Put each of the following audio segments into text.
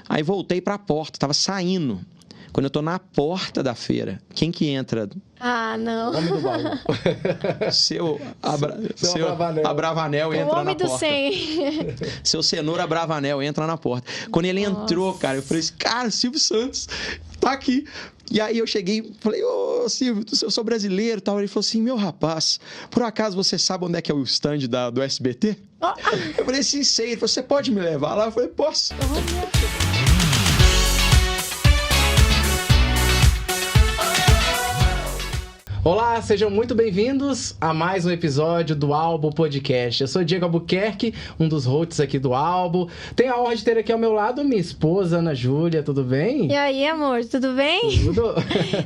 Aí voltei para a porta, tava saindo. Quando eu tô na porta da feira, quem que entra? Ah, não. O homem do baú. Seu Abravanel. Abravanel O entra na homem do porta. 100. Seu Cenoura Abravanel entra na porta. Quando ele entrou, cara, eu falei assim, cara, Silvio Santos tá aqui. E aí eu cheguei, falei, ô Silvio, eu sou brasileiro e tal. Ele falou assim, meu rapaz, por acaso você sabe onde é que é o stand do SBT? Eu falei assim, sei. Ele falou, você pode me levar lá? Eu falei, posso. Olá, sejam muito bem-vindos a mais um episódio do Albo Podcast. Eu sou Diego Albuquerque, um dos hosts aqui do Albo. Tenho a honra de ter aqui ao meu lado minha esposa, Ana Júlia, tudo bem? E aí, amor, tudo bem? Tudo.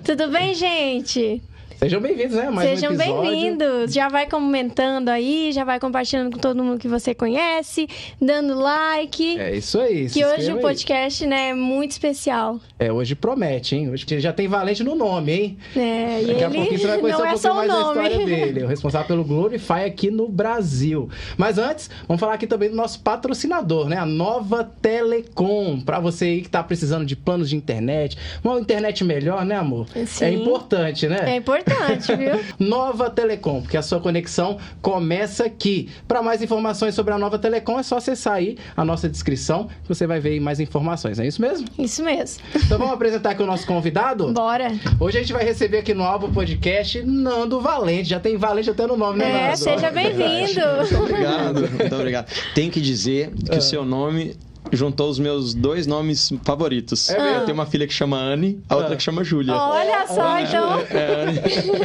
Tudo bem, gente? Sejam bem-vindos, né? Mais Sejam um episódio. bem-vindos. Já vai comentando aí, já vai compartilhando com todo mundo que você conhece, dando like. É isso aí. Que hoje o podcast, né, é muito especial. Hoje promete, hein? Hoje já tem Valente no nome, hein? É, e Daqui a ele pouquinho você vai conhecer não um é pouquinho só o mais da nome. história dele. O responsável pelo Glorify aqui no Brasil. Mas antes, vamos falar aqui também do nosso patrocinador, né? A Nova Telecom. Pra você aí que tá precisando de planos de internet, uma internet melhor, né, amor? Sim. É importante, né? É importante, viu? Nova Telecom, porque a sua conexão começa aqui. Para mais informações sobre a Nova Telecom, é só acessar aí a nossa descrição, que você vai ver aí mais informações. É isso mesmo? Isso mesmo. Então vamos apresentar aqui o nosso convidado? Bora. Hoje a gente vai receber aqui no Albo Podcast Nando Valente. Já tem Valente até no nome, né, Nando? Seja bem-vindo. Muito obrigado, muito obrigado. Tenho que dizer que o seu nome juntou os meus dois nomes favoritos. Eu tenho uma filha que chama Anne, a outra que chama Júlia. Olha só, então.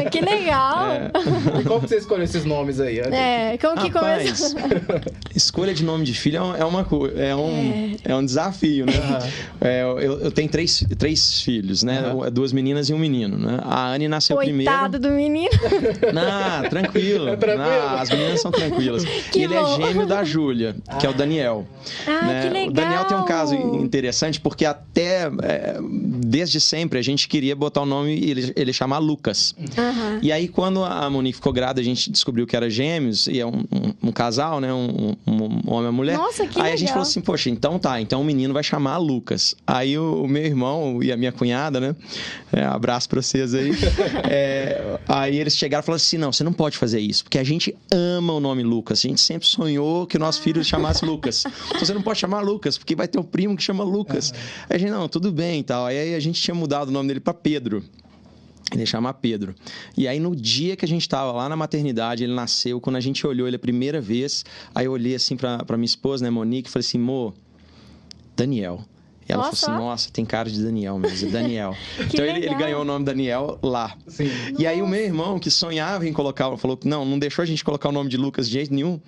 Que legal. E como que você escolheu esses nomes aí? Como que Rapaz, começou? escolha de nome de filho é um desafio, né? Eu tenho três filhos, né? Duas meninas e um menino, né? A Anne nasceu primeiro. Coitado do menino. Não, tranquilo. Não, as meninas são tranquilas. Que Ele bom. é gêmeo da Júlia, que é o Daniel. Né? Que legal. O Daniel tem um caso interessante, porque desde sempre a gente queria botar o nome e ele chamar Lucas. E aí, quando a Monique ficou grávida, a gente descobriu que era gêmeos, e é um casal, né? Um homem e uma mulher. Nossa, que aí legal. a gente falou assim, poxa, então o menino vai chamar Lucas. Aí o meu irmão e a minha cunhada, né? Abraço pra vocês aí. Aí eles chegaram e falaram assim, não, você não pode fazer isso, porque a gente ama o nome Lucas. A gente sempre sonhou que o nosso filho chamasse Lucas. Então você não pode chamar Lucas, porque vai ter um primo que chama Lucas. Aí a gente, não, tudo bem e tal. Aí a gente tinha mudado o nome dele pra Pedro. Ele chama Pedro. E aí, no dia que a gente tava lá na maternidade, ele nasceu. Quando a gente olhou ele a primeira vez, aí eu olhei assim pra minha esposa, né, Monique, e falei assim, Daniel. E ela falou assim, nossa, tem cara de Daniel mesmo, Daniel. Então ele ganhou o nome Daniel lá. Sim. E aí o meu irmão, que sonhava em colocar, falou que não deixou a gente colocar o nome de Lucas de jeito nenhum.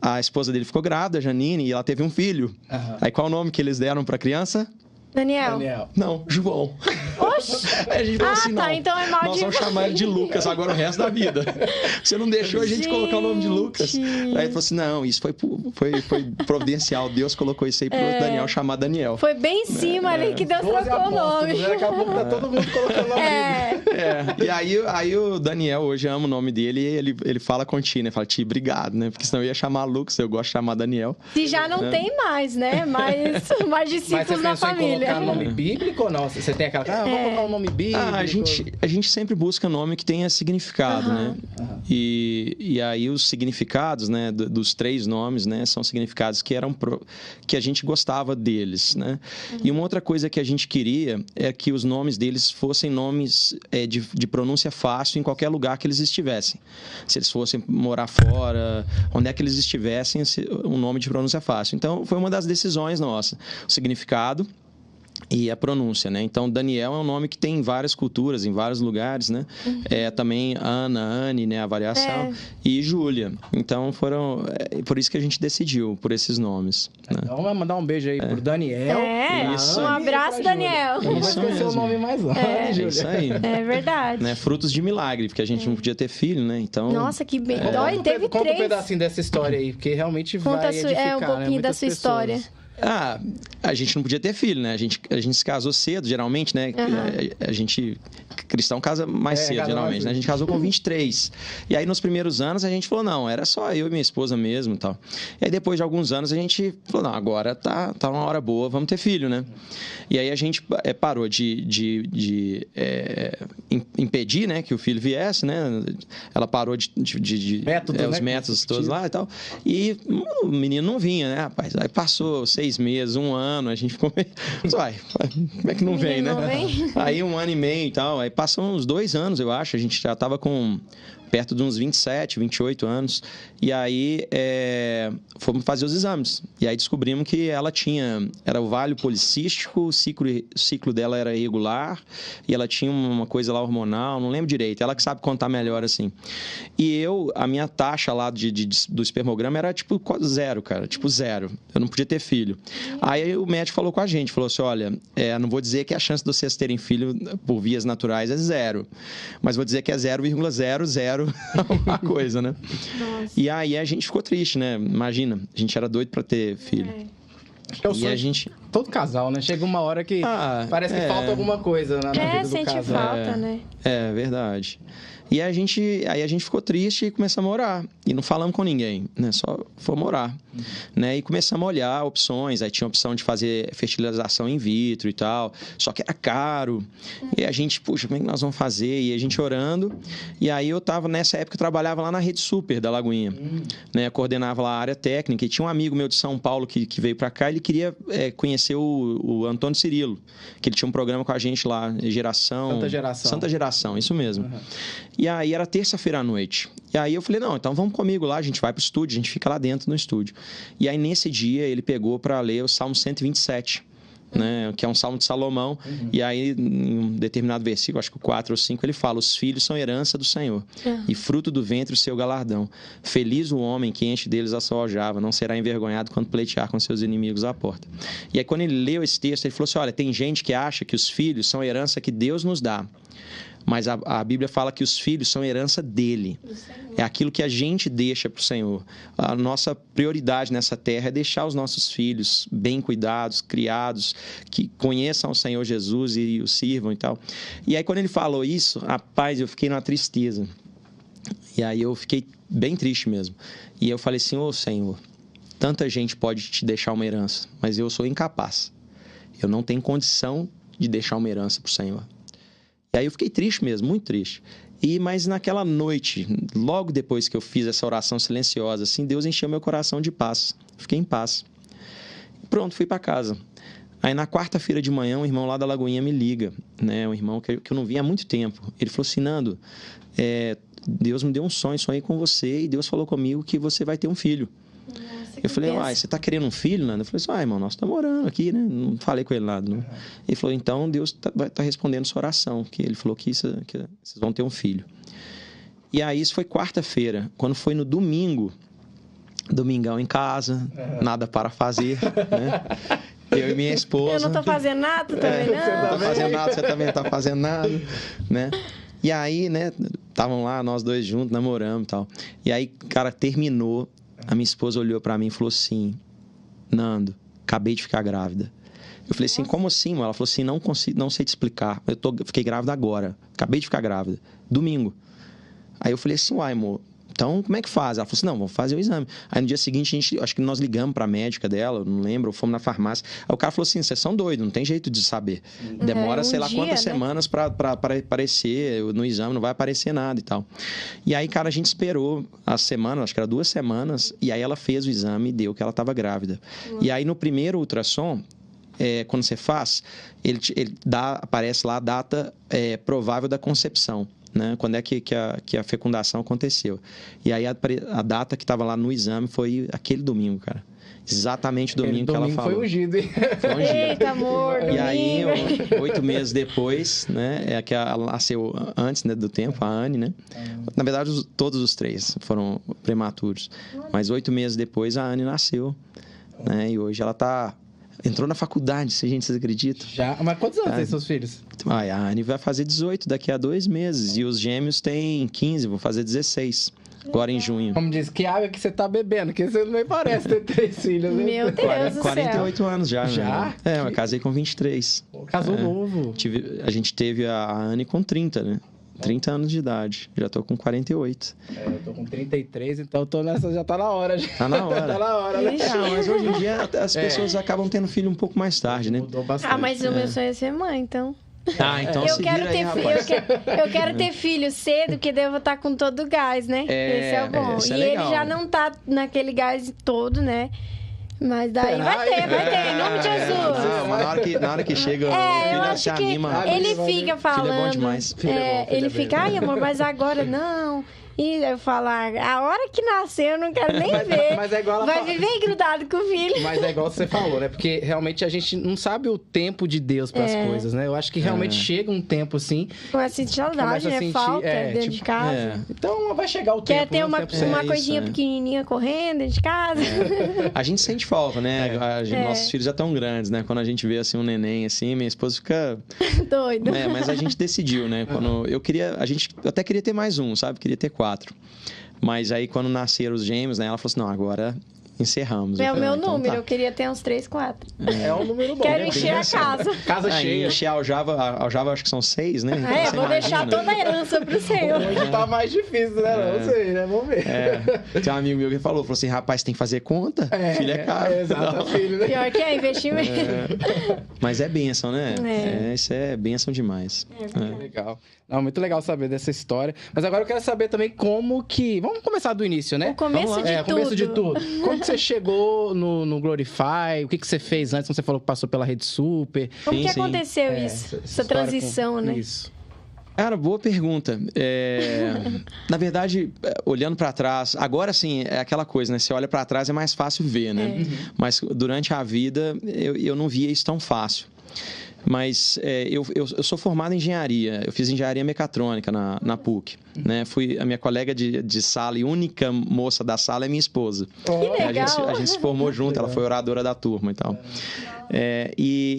A esposa dele ficou grávida, a Janine, e ela teve um filho. Aí qual o nome que eles deram pra criança? Daniel. Não, João. Oxi. Aí a gente falou assim, não, então é mal nós vamos chamar ele de Lucas agora o resto da vida. Você não deixou a gente colocar o nome de Lucas. Aí ele falou assim, não, isso foi providencial. Deus colocou isso aí pro Daniel chamar Daniel. Foi bem em cima ali que Deus trocou o nome. Daqui a pouco tá todo mundo colocando o nome dele. E aí o Daniel hoje ama o nome dele e ele fala com o Ti, né? Fala, Ti, obrigado, né? Porque senão eu ia chamar Lucas, eu gosto de chamar Daniel. Se já não tem mais, né? Mais discípulos na família. Mas você pensou em colocar nome bíblico ou não? Você tem aquela... vou colocar um nome bíblico. A gente sempre busca nome que tenha significado, né? E aí os significados, né, dos três nomes, né, são significados que a gente gostava deles, né? E uma outra coisa que a gente queria é que os nomes deles fossem nomes de pronúncia fácil em qualquer lugar que eles estivessem. Se eles fossem morar fora, onde é que eles estivessem, um nome de pronúncia fácil. Então, foi uma das decisões nossa. O significado e a pronúncia, né? Então, Daniel é um nome que tem em várias culturas, em vários lugares, né? Também Ana, Anne, né? A variação. E Júlia. Então, por isso que a gente decidiu por esses nomes. Né? Então, vamos mandar um beijo aí pro Daniel. Isso. Um abraço, Daniel. Não vai esquecer o nome mais longe, Júlia. Isso aí. É verdade. Né? Frutos de milagre, porque a gente não podia ter filho, né? Então... Nossa, que bem. Teve Conta três. um pedacinho dessa história aí, porque realmente vai edificar, um pouquinho da sua história. A gente não podia ter filho, né? A gente se casou cedo, geralmente, né? A gente... Cristão casa mais cedo, geralmente, né? A gente casou com 23. E aí, nos primeiros anos, a gente falou, não, era só eu e minha esposa mesmo e tal. E aí, depois de alguns anos, a gente falou, não, agora tá uma hora boa, vamos ter filho, né? E aí, a gente parou de impedir, né, que o filho viesse, né? Ela parou de os métodos todos lá e tal. E o menino não vinha, né, rapaz? Aí passou 6 meses, 1 ano, a gente ficou meio... como é que não vem, né? Aí 1 ano e meio e tal. Aí passou uns 2 anos, eu acho. A gente já tava com perto de uns 27, 28 anos. E aí fomos fazer os exames. E aí descobrimos que ela era ovário policístico, o ciclo dela era irregular, e ela tinha uma coisa lá hormonal, não lembro direito. Ela que sabe contar melhor, assim. E a minha taxa lá do espermograma era tipo 0, cara. Tipo 0. Eu não podia ter filho. Aí o médico falou com a gente, falou assim, olha, não vou dizer que a chance de vocês terem filho por vias naturais é 0, mas vou dizer que é 0,00 alguma coisa, né? Nossa. E aí a gente ficou triste, né? Imagina, a gente era doido pra ter filho. E a gente... Todo casal, né? Chega uma hora que parece que falta alguma coisa na vida do sente casal. falta, né? É verdade. E aí a gente ficou triste e começamos a orar. E não falamos com ninguém, né? Só fomos orar. Né? E começamos a olhar opções. Aí tinha a opção de fazer fertilização in vitro e tal. Só que era caro. E a gente, puxa, como é que nós vamos fazer? E a gente orando. E aí nessa época, eu trabalhava lá na Rede Super da Lagoinha. Né? Eu coordenava lá a área técnica. E tinha um amigo meu de São Paulo que veio pra cá. Ele queria conhecer o Antônio Cirilo. Que ele tinha um programa com a gente lá, Santa Geração, isso mesmo. E aí era terça-feira à noite. E aí eu falei, não, então vamos comigo lá, a gente vai pro estúdio, a gente fica lá dentro no estúdio. E aí nesse dia ele pegou para ler o Salmo 127, né, que é um Salmo de Salomão. E aí em um determinado versículo, acho que o 4 ou 5, ele fala, os filhos são herança do Senhor, e fruto do ventre o seu galardão. Feliz o homem que enche deles a sua aljava, não será envergonhado quando pleitear com seus inimigos à porta. E aí quando ele leu esse texto, ele falou assim, olha, tem gente que acha que os filhos são herança que Deus nos dá. Mas a Bíblia fala que os filhos são herança dele. É aquilo que a gente deixa para o Senhor. A nossa prioridade nessa terra é deixar os nossos filhos bem cuidados, criados, que conheçam o Senhor Jesus e o sirvam e tal. E aí, quando ele falou isso, rapaz, eu fiquei numa tristeza. E aí eu fiquei bem triste mesmo. E eu falei assim, ô Senhor, tanta gente pode te deixar uma herança, mas eu sou incapaz. Eu não tenho condição de deixar uma herança para o Senhor. E aí eu fiquei triste mesmo, muito triste. Mas naquela noite, logo depois que eu fiz essa oração silenciosa, assim, Deus encheu meu coração de paz. Fiquei em paz. Pronto, fui para casa. Aí na quarta-feira de manhã, um irmão lá da Lagoinha me liga, né? Um irmão que eu não via há muito tempo. Ele falou assim, Nando, Deus me deu um sonhei com você e Deus falou comigo que você vai ter um filho. Nossa, eu falei, você tá querendo um filho, Nando? Eu falei assim, irmão, nós estamos orando aqui, né? Não falei com ele nada, não. Ele falou, então Deus vai estar respondendo sua oração, que ele falou que vocês vão ter um filho. E aí isso foi quarta-feira. Quando foi no domingo, domingão em casa, nada para fazer, né? Eu e minha esposa. Eu não tô fazendo nada também, não. Não tô fazendo nada, você também não tá fazendo nada, né? E aí, né, estavam lá nós dois juntos, namorando e tal. E aí, cara, terminou. A minha esposa olhou pra mim e falou assim, Nando, acabei de ficar grávida. Eu falei assim, como assim, mano? Ela falou assim, não sei te explicar. Fiquei grávida agora. Acabei de ficar grávida. Domingo. Aí eu falei assim, uai, amor, então como é que faz? Ela falou assim, não, vamos fazer o exame. Aí no dia seguinte, acho que nós ligamos pra médica dela, não lembro, fomos na farmácia. Aí o cara falou assim, vocês são doidos, não tem jeito de saber. Demora, sei lá quantas semanas pra aparecer no exame, não vai aparecer nada e tal. E aí, cara, a gente esperou as semanas, acho que era 2 semanas, e aí ela fez o exame e deu que ela estava grávida. E aí no primeiro ultrassom, quando você faz, ele aparece lá a data provável da concepção. Né? Quando é que a fecundação aconteceu. E aí a data que estava lá no exame foi aquele domingo, cara. Exatamente o domingo que ela falou. Foi ungido, hein? Foi ungido. Eita, amor, E aí, 8 meses depois, né? Que ela nasceu antes, né, do tempo, a Anne, né? Na verdade, todos os 3 foram prematuros. Mas 8 meses depois, a Anne nasceu. Né? E hoje ela entrou na faculdade, vocês acreditam? Já? Mas quantos anos tem seus filhos? A Anne vai fazer 18 daqui a 2 meses. E os gêmeos têm 15, vão fazer 16. agora em junho. Como diz, que água que você tá bebendo? Que você nem parece ter 3 filhos, né? Meu Deus do céu. 48 anos já, Já? né? Eu casei com 23. Casou novo. A gente teve a Anne com 30, né? 30 anos de idade. Já tô com 48. Eu tô com 33, então eu tô nessa, já tá na hora. Tá na hora. Tá na hora, né? Mas hoje em dia as pessoas acabam tendo filho um pouco mais tarde, né? Mudou bastante. Mas o meu sonho é ser mãe, então. Então Eu se quero vira aí, ter rapaz. eu quero ter filho cedo, porque daí eu vou estar com todo o gás, né? Esse é o bom. isso é E ele legal. já não tá naquele gás todo, né? Mas daí Será? vai ter, em nome de Jesus. Não, mas na hora que chega, o eu filho acho se que anima. ele fica falando. Filho é bom demais. Filho é bom, filho ele é fica, bem. ai amor, mas agora não. E eu falar, a hora que nascer eu não quero nem ver. Mas é igual ela Vai fala. viver grudado com o filho. Mas é igual você falou, né? Porque realmente a gente não sabe o tempo de Deus para as coisas, né? Eu acho que realmente chega um tempo assim. Começa a sentir saudade, Começa a né? sentir, Falta dentro de tipo, casa. Então vai chegar o Quer tempo. ter né? O uma tempo certo. uma coisinha isso, pequenininha correndo dentro de casa. A gente sente falta, né? Nossos filhos já estão grandes, né? Quando a gente vê assim um neném assim, minha esposa fica... Doido. Mas a gente decidiu, né? Quando eu até queria ter mais um, sabe? Queria ter 4. Mas aí quando nasceram os gêmeos, né? Ela falou assim, não, agora encerramos. É Eu o falei, meu então número, tá. eu queria ter uns 3, 4. É um número bom. Quero né? encher a casa. Casa cheia. Encher a aljava acho que são 6, né? Então, você Vou deixar imagina. toda a herança pro Senhor. Hoje tá mais difícil, né? Não sei, né? Vamos ver. Tem um amigo meu que falou assim, rapaz, tem que fazer conta? Filho é caro. Exato, filho, né? Pior que é investimento. Mas é bênção, né? É. Isso é bênção demais. Legal. Não, muito legal saber dessa história. Mas agora eu quero saber também como que... Vamos começar do início, né? O começo de tudo. Começo de tudo. Como que você chegou no Glorify? O que você fez antes? Você falou que passou pela Rede Super. Como que Sim. aconteceu isso? Essa história transição, né? Isso. Cara, boa pergunta. Na verdade, olhando para trás, agora sim, é aquela coisa, né? Você olha para trás é mais fácil ver, né? Mas durante a vida, eu não via isso tão fácil. Mas eu sou formado em engenharia. Eu fiz engenharia mecatrônica na PUC. Né? A minha colega de sala e única moça da sala é minha esposa. Que legal. A gente se formou junto, ela foi oradora da turma e tal.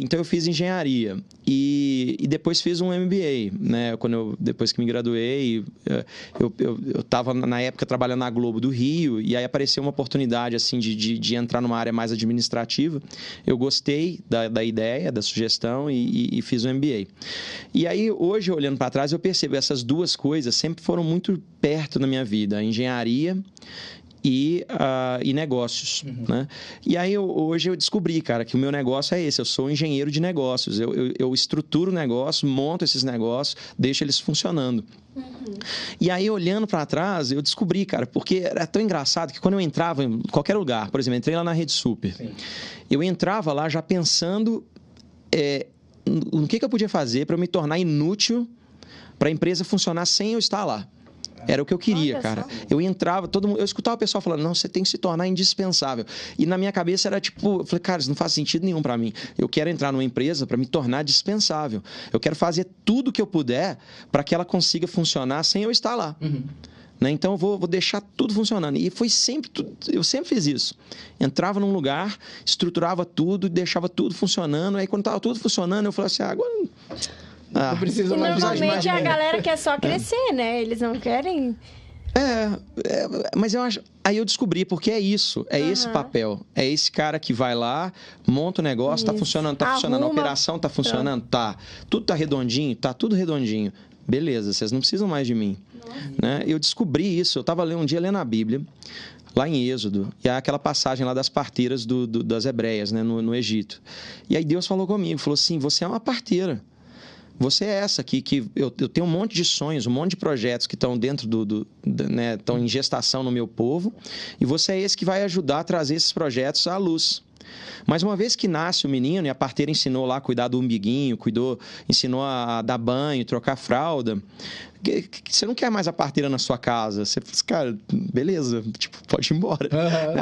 Então eu fiz engenharia e depois fiz um MBA, né? Depois que me graduei, eu estava na época trabalhando na Globo do Rio e aí apareceu uma oportunidade assim de entrar numa área mais administrativa. Eu gostei da ideia, da sugestão e fiz o MBA. E aí hoje olhando para trás eu percebo essas duas coisas sempre foram muito perto na minha vida, a engenharia e negócios, né? E aí hoje eu descobri, cara, que o meu negócio é esse. Eu sou engenheiro de negócios. Eu estruturo o negócio, monto esses negócios, deixo eles funcionando. E aí, olhando para trás, eu descobri, cara, porque era tão engraçado que quando eu entrava em qualquer lugar, por exemplo, entrei lá na Rede Super, eu entrava lá já pensando no que eu podia fazer para eu me tornar inútil para a empresa funcionar sem eu estar lá. Era o que eu queria, Olha cara. só. Eu entrava, eu escutava o pessoal falando, não, você tem que se tornar indispensável. E na minha cabeça era tipo, eu falei, cara, isso não faz sentido nenhum para mim. Eu quero entrar numa empresa para me tornar dispensável. Eu quero fazer tudo o que eu puder para que ela consiga funcionar sem eu estar lá. Né? Então eu vou deixar tudo funcionando. E foi sempre, eu sempre fiz isso. Entrava num lugar, estruturava tudo, deixava tudo funcionando. Aí quando estava tudo funcionando, eu falei assim, agora... Não precisa E mais de normalmente a galera quer só crescer, né? Eles não querem... Mas eu acho. Aí eu descobri porque é isso, é esse papel. É esse cara que vai lá, monta o negócio, tá Isso. funcionando, tá funcionando. A Arruma. operação tá funcionando? Tá. Tudo tá redondinho? Tá tudo redondinho. Beleza, vocês não precisam mais de mim. Né? Eu descobri isso. Eu tava um dia lendo a Bíblia, lá em Êxodo, e há aquela passagem lá das parteiras das hebreias, né, no Egito. E aí Deus falou comigo, falou assim: você é uma parteira. Você é essa aqui, que eu tenho um monte de sonhos, um monte de projetos que estão dentro né, estão em gestação no meu povo, e você é esse que vai ajudar a trazer esses projetos à luz. Mas uma vez que nasce o menino e a parteira ensinou lá a cuidar do umbiguinho, ensinou a dar banho, trocar fralda, você não quer mais a parteira na sua casa. Você fala, cara, beleza, tipo, pode ir embora.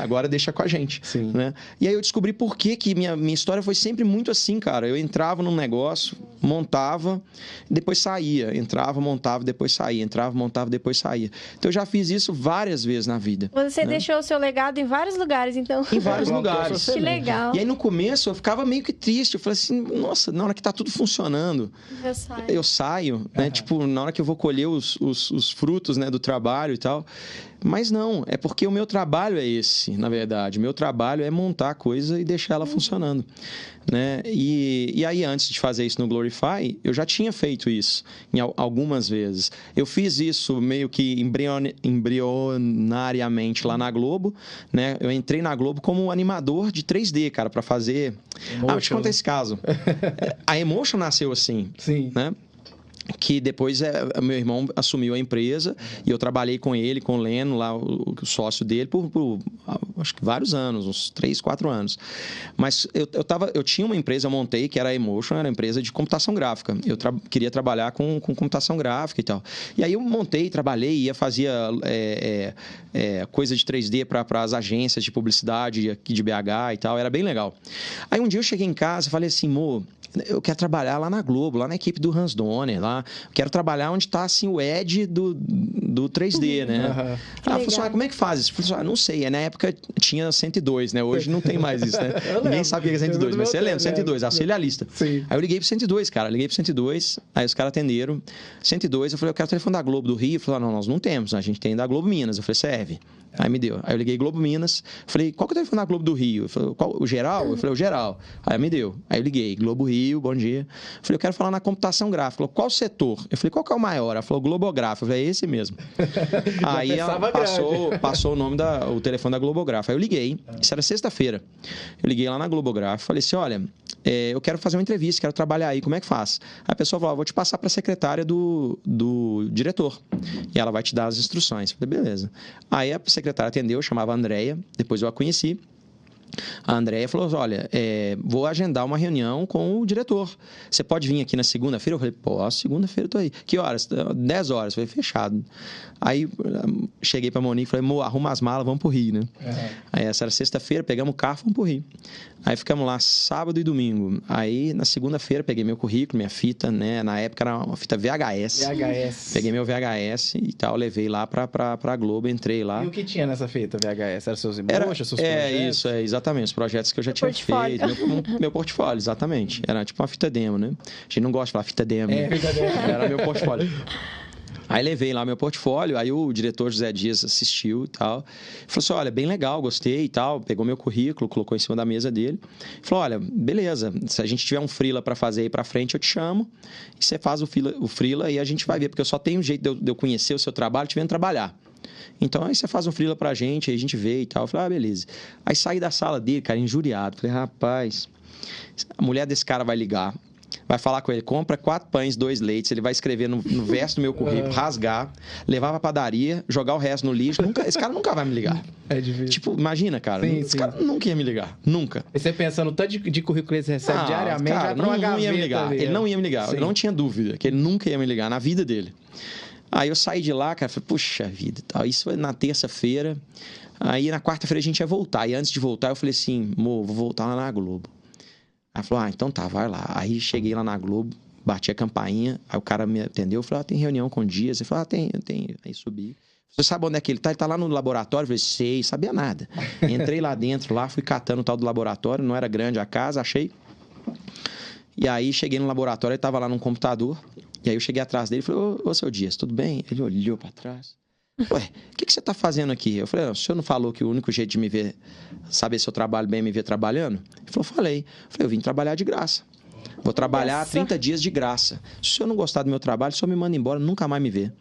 Agora deixa com a gente. Sim. Né? E aí eu descobri por que minha história foi sempre muito assim, cara. Eu entrava num negócio, montava, depois saía. Entrava, montava, depois saía. Entrava, montava, depois saía. Então eu já fiz isso várias vezes na vida. Você deixou o seu legado em vários lugares, então. Em vários lugares. Que legal. E aí no começo eu ficava meio que triste. Eu falei assim, nossa, na hora que tá tudo funcionando, eu saio, né? Tipo, na hora que eu vou colher os frutos, né, do trabalho e tal. Mas não, é porque o meu trabalho é esse, na verdade. O meu trabalho é montar a coisa e deixar ela funcionando, né? E aí, antes de fazer isso no Glorify, eu já tinha feito isso algumas vezes. Eu fiz isso meio que embrionariamente lá na Globo, né? Eu entrei na Globo como animador de 3D, cara, para fazer... vou te contar esse caso. A Emotion nasceu assim, Sim. né? Que depois meu irmão assumiu a empresa e eu trabalhei com ele, com o Leno, lá, o sócio dele, por acho que vários anos, uns 3, 4 anos. Mas eu tinha uma empresa, eu montei, que era a Emotion, era uma empresa de computação gráfica. Eu queria trabalhar com computação gráfica e tal. E aí eu montei, trabalhei, fazia coisa de 3D para as agências de publicidade aqui de BH e tal, era bem legal. Aí um dia eu cheguei em casa e falei assim, Mo, eu quero trabalhar lá na Globo, lá na equipe do Hans Donner, lá. Quero trabalhar onde está assim, o Ed do 3D, né? Ela falou assim, como é que faz isso? Eu falei assim, não sei, na época tinha 102, né? Hoje não tem mais isso, né? Ninguém sabia que era 102, mas você lembra, 102, achei a lista. Sim. Aí eu liguei pro 102, cara, liguei pro 102, aí os caras atenderam. 102, eu falei, eu quero o telefone da Globo do Rio. Eu falei, não, nós não temos, a gente tem da Globo Minas. Eu falei, serve. Aí me deu. Aí eu liguei Globo Minas. Falei, qual que é o telefone da Globo do Rio? Eu falei, o geral? Eu falei, o geral. Aí me deu. Aí eu liguei, Globo Rio, bom dia. Eu falei, eu quero falar na computação gráfica. Falei, qual setor? Eu falei, qual que é o maior? Ela falou, Globográfica. Eu falei, é esse mesmo. Aí ela passou o nome o telefone da Globográfica. Aí eu liguei, isso era sexta-feira. Eu liguei lá na Globográfica, falei assim, olha, eu quero fazer uma entrevista, quero trabalhar aí, como é que faz? Aí a pessoa falou, vou te passar para a secretária do diretor. E ela vai te dar as instruções. Eu falei, beleza. Aí a secretária atendeu, chamava a Andréia, depois eu a conheci. A Andréia falou, olha, vou agendar uma reunião com o diretor. Você pode vir aqui na segunda-feira? Eu falei, posso, segunda-feira eu tô aí. Que horas? 10 horas. Eu falei, fechado. Aí cheguei pra Monique e falei, amor, arruma as malas, vamos pro Rio, né? Aí essa era sexta-feira, pegamos o carro, fomos pro Rio. Aí ficamos lá sábado e domingo. Aí na segunda-feira peguei meu currículo, minha fita, né? Na época era uma fita VHS. Peguei meu VHS e tal, levei lá pra Globo, entrei lá. E o que tinha nessa fita VHS? Era seus emotions, seus projetos? Isso, exatamente, os projetos que eu já tinha feito. Meu portfólio, exatamente. Era tipo uma fita demo, né? A gente não gosta de falar fita demo, né? Fita demo. Era meu portfólio. Aí levei lá meu portfólio, aí o diretor José Dias assistiu e tal. Falou assim, olha, bem legal, gostei e tal. Pegou meu currículo, colocou em cima da mesa dele. Falou, olha, beleza, se a gente tiver um freela para fazer aí para frente, eu te chamo. E você faz o freela e a gente vai ver. Porque eu só tenho um jeito de eu conhecer o seu trabalho, te vendo trabalhar. Então, aí você faz um freela pra gente, aí a gente vê e tal. Eu falei, beleza. Aí saí da sala dele, cara, injuriado. Falei, rapaz, a mulher desse cara vai ligar. Vai falar com ele, compra 4 pães, 2 leites. Ele vai escrever no verso do meu currículo, rasgar, levar pra padaria, jogar o resto no lixo. Esse cara nunca vai me ligar. É difícil. Tipo, imagina, cara. Esse cara nunca ia me ligar. Nunca. E você pensando, tanto de currículo que ele recebe diariamente, cara, não ia me ligar. Ele não ia me ligar. Eu não tinha dúvida que ele nunca ia me ligar na vida dele. Aí eu saí de lá, cara, falei, puxa vida, tal. Isso foi na terça-feira. Aí na quarta-feira a gente ia voltar. E antes de voltar, eu falei assim, vou voltar lá na Globo. Aí falou, então tá, vai lá. Aí cheguei lá na Globo, bati a campainha, aí o cara me atendeu, falou, tem reunião com o Dias. Ele falou, tem. Aí subi. Você sabe onde é que ele tá? Ele tá lá no laboratório. Eu falei, sei, sabia nada. Entrei lá dentro, fui catando o tal do laboratório, não era grande a casa, achei. E aí cheguei no laboratório, ele tava lá num computador. E aí eu cheguei atrás dele e falei, ô, seu Dias, tudo bem? Ele olhou pra trás. Ué, o que você tá fazendo aqui? Eu falei, o senhor não falou que o único jeito de me ver, saber se eu trabalho bem, é me ver trabalhando? Ele falou, falei. Eu falei, eu vim trabalhar de graça. Vou trabalhar 30 dias de graça. Se o senhor não gostar do meu trabalho, o senhor me manda embora, nunca mais me vê.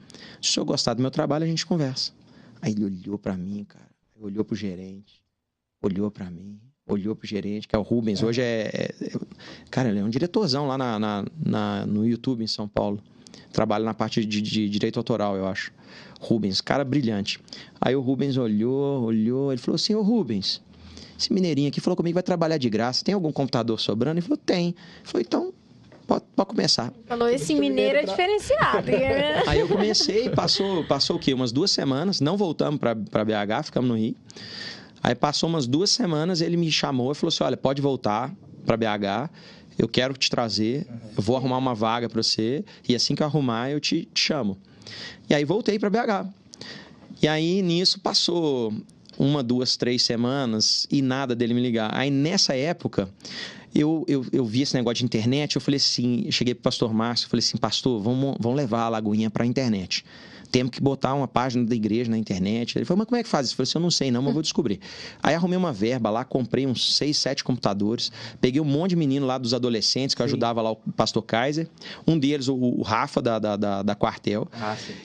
Se o senhor gostar do meu trabalho, a gente conversa. Aí ele olhou pra mim, cara. Olhou pro gerente. Olhou pra mim. Olhou pro gerente, que é o Rubens. Hoje cara, ele é um diretorzão lá no YouTube em São Paulo. Trabalha na parte de direito autoral, eu acho. Rubens, cara brilhante. Aí o Rubens olhou, ele falou assim, ô Rubens, esse mineirinho aqui falou comigo que vai trabalhar de graça, tem algum computador sobrando? Ele falou, tem. Ele falou, então, pode começar. Falou, esse mineiro é diferenciado. Aí eu comecei, passou o quê? Umas 2 semanas, não voltamos para BH, ficamos no Rio. Aí passou umas 2 semanas, ele me chamou e falou assim, olha, pode voltar para BH, eu quero te trazer, eu vou arrumar uma vaga para você, e assim que eu arrumar, eu te chamo. E aí voltei para BH. E aí nisso passou 1, 2, 3 semanas e nada dele me ligar. Aí nessa época, eu vi esse negócio de internet, eu falei assim, eu cheguei pro pastor Márcio, falei assim, pastor, vamos levar a Lagoinha para a internet. temos que botar uma página da igreja na internet. Ele falou, mas como é que faz isso? Eu falei assim, eu não sei não, mas eu vou descobrir. Aí arrumei uma verba lá, comprei uns 6, 7 computadores, peguei um monte de menino lá dos adolescentes que eu ajudava lá o pastor Kaiser, um deles, o Rafa da Quartel.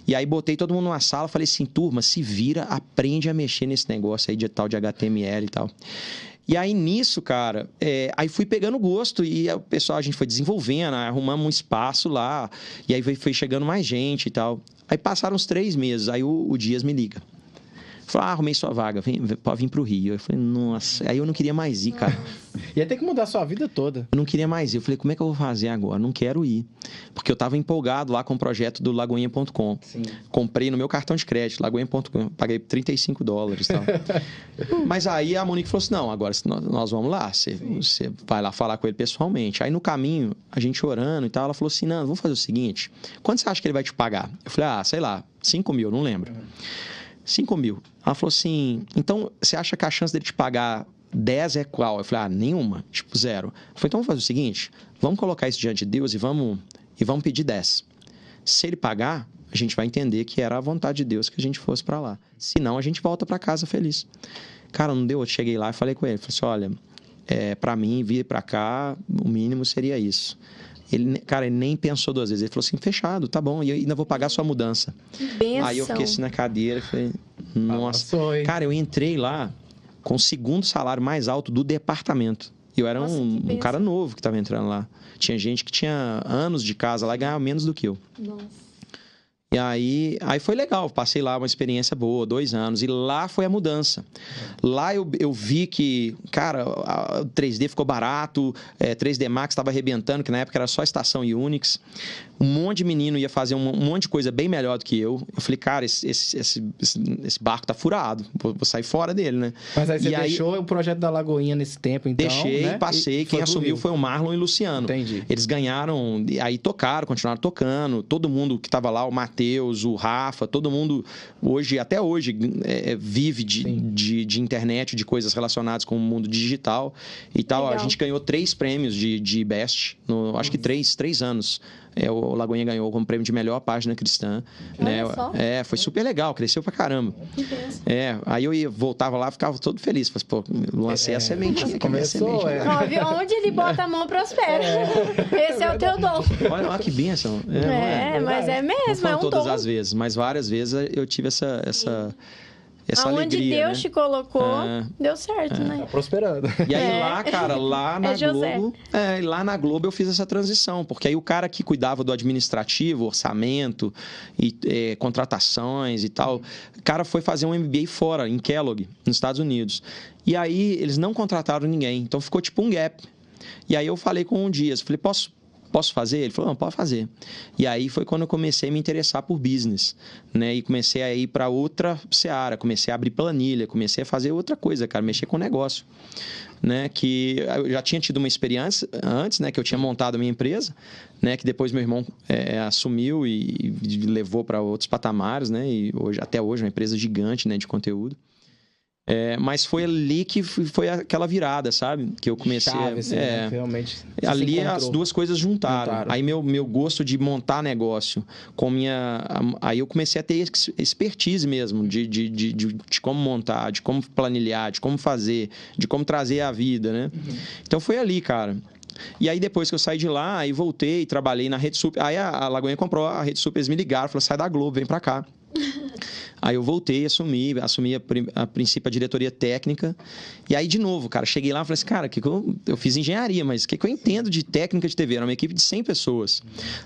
E aí botei todo mundo numa sala, falei assim, turma, se vira, aprende a mexer nesse negócio aí de tal de HTML e tal. E aí, nisso, cara, aí fui pegando gosto e o pessoal, a gente foi desenvolvendo, arrumamos um espaço lá, e aí foi chegando mais gente e tal. Aí passaram uns 3 meses, aí o Dias me liga. Falou, arrumei sua vaga, pode vir pro Rio. Eu falei, nossa, aí eu não queria mais ir, cara. Ia ter que mudar a sua vida toda. Eu não queria mais ir. Eu falei, como é que eu vou fazer agora? Não quero ir. Porque eu tava empolgado lá com o projeto do Lagoinha.com. Comprei no meu cartão de crédito, Lagoinha.com. Paguei $35 e tal. Mas aí a Monique falou assim, não, agora nós vamos lá. Você vai lá falar com ele pessoalmente. Aí no caminho, a gente orando e tal, ela falou assim, não, vamos fazer o seguinte. Quanto você acha que ele vai te pagar? Eu falei, sei lá, 5 mil, não lembro. 5 mil. Ela falou assim, então você acha que a chance dele te pagar 10 é qual? Eu falei, nenhuma, tipo 0. Eu falei, então vamos fazer o seguinte, vamos colocar isso diante de Deus e vamos pedir 10. Se ele pagar, a gente vai entender que era a vontade de Deus que a gente fosse para lá. Senão, a gente volta para casa feliz. Cara, não deu, eu cheguei lá e falei com ele, falei assim, olha, para mim, vir para cá, o mínimo seria isso. Ele nem pensou 2 vezes. Ele falou assim, fechado, tá bom. E eu ainda vou pagar a sua mudança. Benção. Aí eu fiquei assim na cadeira e falei, nossa. Cara, eu entrei lá com o 2º salário mais alto do departamento. Eu era um cara novo que estava entrando lá. Tinha gente que tinha anos de casa lá e ganhava menos do que eu. Nossa. E aí foi legal, passei lá uma experiência boa, 2 anos, e lá foi a mudança. Lá eu vi que, cara, o 3D ficou barato, 3D Max estava arrebentando, que na época era só estação e Unix. Um monte de menino ia fazer um monte de coisa bem melhor do que eu. Eu falei, cara, esse barco tá furado, vou sair fora dele, né? Mas aí você deixou o projeto da Lagoinha nesse tempo, então, deixei, né? Passei, quem assumiu foi o Marlon e o Luciano. Entendi. Eles ganharam, aí tocaram, continuaram tocando, todo mundo que estava lá, o Matheus, o Rafa, todo mundo até hoje vive de internet, de coisas relacionadas com o mundo digital e tal. Legal. A gente ganhou 3 prêmios de Best, acho que 3 anos. O Lagoinha ganhou como prêmio de melhor página cristã. Olha né? só. Foi super legal, cresceu pra caramba. Que benção. Aí eu voltava lá, ficava todo feliz. Falei, pô, lancei a sementinha. Começou, Onde ele bota a mão, prospera. Esse é o teu dom. Olha que bênção. Mas é mesmo, Não foram é um todas dom. as vezes, mas várias vezes eu tive essa Aonde alegria, Deus né? te colocou, deu certo, né? Tá prosperando. E aí lá, cara, lá na José. Globo, lá na Globo eu fiz essa transição, porque aí o cara que cuidava do administrativo, orçamento e contratações e tal, o cara foi fazer um MBA fora, em Kellogg, nos Estados Unidos. E aí eles não contrataram ninguém, então ficou tipo um gap. E aí eu falei com o Dias, falei, posso fazer? Ele falou, não, pode fazer. E aí foi quando eu comecei a me interessar por business, né? E comecei a ir para outra seara, comecei a abrir planilha, comecei a fazer outra coisa, cara, mexer com negócio, né? Que eu já tinha tido uma experiência antes, né? Que eu tinha montado a minha empresa, né? Que depois meu irmão assumiu e levou para outros patamares, né? E até hoje é uma empresa gigante, né? De conteúdo. Mas foi ali que foi aquela virada, sabe? Que eu comecei realmente. Ali as duas coisas juntaram. Aí meu gosto de montar negócio aí eu comecei a ter expertise mesmo de como montar, de como planilhar, de como fazer, de como trazer a vida, né? Então foi ali, cara. E aí depois que eu saí de lá, aí voltei, trabalhei na Rede Super. Aí a Lagoinha comprou a Rede Super, eles me ligaram, falaram, sai da Globo, vem pra cá. Aí eu voltei, assumi a princípio a diretoria técnica. E aí, de novo, cara, cheguei lá e falei assim, cara, eu fiz engenharia, mas o que eu entendo de técnica de TV? Era uma equipe de 100 pessoas.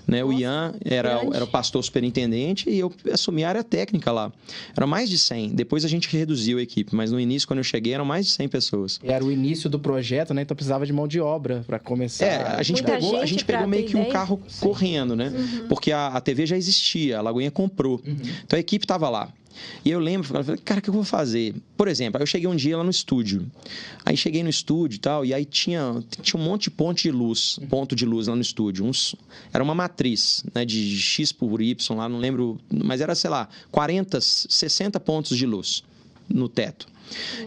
Né? O Ian era o pastor superintendente e eu assumi a área técnica lá. Eram mais de 100. Depois a gente reduziu a equipe, mas no início, quando eu cheguei, eram mais de 100 pessoas. E era o início do projeto, né? Então precisava de mão de obra para começar. A gente pegou meio que um carro correndo, né? Porque a TV já existia, a Lagoinha comprou. Então a equipe estava lá. E eu lembro, eu falei, cara, o que eu vou fazer? Por exemplo, aí eu cheguei um dia lá no estúdio. Aí cheguei no estúdio e tal, e aí tinha um monte de ponto de luz lá no estúdio. Era uma matriz, né, de X por Y, lá não lembro, mas era, sei lá, 40, 60 pontos de luz. no teto.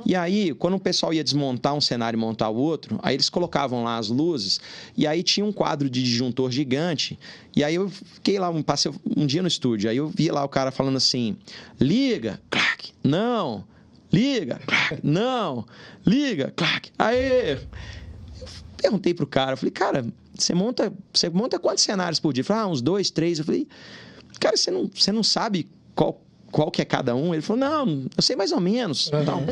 E aí, quando o pessoal ia desmontar um cenário e montar o outro, aí eles colocavam lá as luzes, e aí tinha um quadro de disjuntor gigante, e aí eu fiquei lá, passei um dia no estúdio, aí eu vi lá o cara falando assim, liga, clac, não, liga, clac, não, liga, clac, aí eu perguntei pro cara, eu falei, cara, você monta quantos cenários por dia? Ele falou, uns 2, 3, eu falei, cara, você não sabe qual que é cada um? Ele falou, não, eu sei mais ou menos. Então,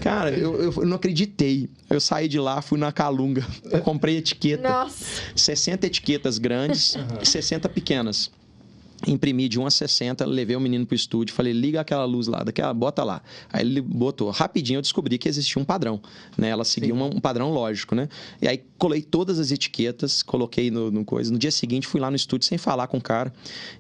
cara, eu não acreditei. Eu saí de lá, fui na Calunga, comprei etiqueta. Nossa. 60 etiquetas grandes e 60 pequenas. Imprimi de 1 a 60, levei o menino pro estúdio, falei, liga aquela luz lá, bota lá. Aí ele botou. Rapidinho eu descobri que existia um padrão, né? Ela seguia um padrão lógico, né? E aí colei todas as etiquetas, coloquei no coisa. No dia seguinte fui lá no estúdio sem falar com o cara.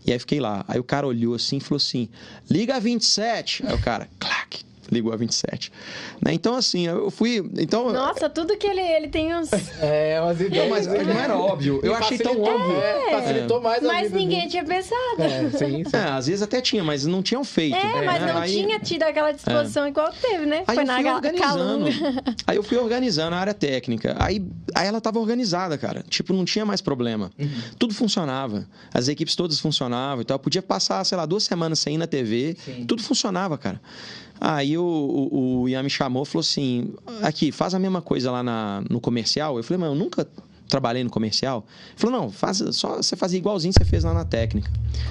E aí fiquei lá. Aí o cara olhou assim e falou assim, liga a 27. Aí o cara, clac. Ligou a 27. Né? Então, assim, eu fui... Então, nossa, tudo que ele tem uns... umas ideias. Mas não era óbvio. Eu achei tão óbvio. Facilitou mais a vida. Mas ninguém tinha pensado. Sim. Às vezes até tinha, mas não tinham feito. Mas não tinha tido aquela disposição igual teve, né? Aí foi eu na fui organizando. Calunga. Aí eu fui organizando a área técnica. Aí ela tava organizada, cara. Tipo, não tinha mais problema. Tudo funcionava. As equipes todas funcionavam e tal. Podia passar, sei lá, 2 semanas sem ir na TV. Sim. Tudo funcionava, cara. Aí o Ian me chamou e falou assim, aqui, faz a mesma coisa lá no comercial. Eu falei, mas eu nunca trabalhei no comercial. Ele falou, não, você fazia igualzinho que você fez lá na técnica.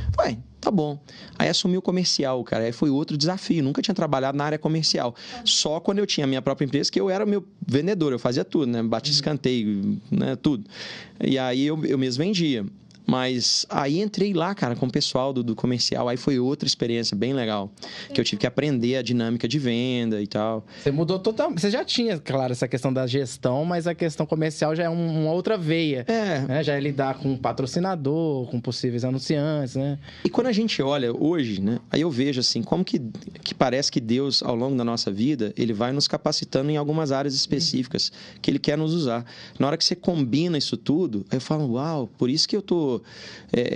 Eu falei, tá bom. Aí assumi o comercial, cara. Aí foi outro desafio. Nunca tinha trabalhado na área comercial. Só quando eu tinha a minha própria empresa, que eu era meu vendedor. Eu fazia tudo, né? Batia escanteio, né? Tudo. E aí eu mesmo vendia. Mas aí entrei lá, cara, com o pessoal do comercial. Aí foi outra experiência bem legal. Que eu tive que aprender a dinâmica de venda e tal. Você mudou totalmente. Você já tinha, claro, essa questão da gestão, mas a questão comercial já é uma outra veia. Né? Já é lidar com patrocinador, com possíveis anunciantes, né? E quando a gente olha hoje, né? Aí eu vejo assim, como que parece que Deus, ao longo da nossa vida, ele vai nos capacitando em algumas áreas específicas que ele quer nos usar. Na hora que você combina isso tudo, aí eu falo, uau, por isso que eu tô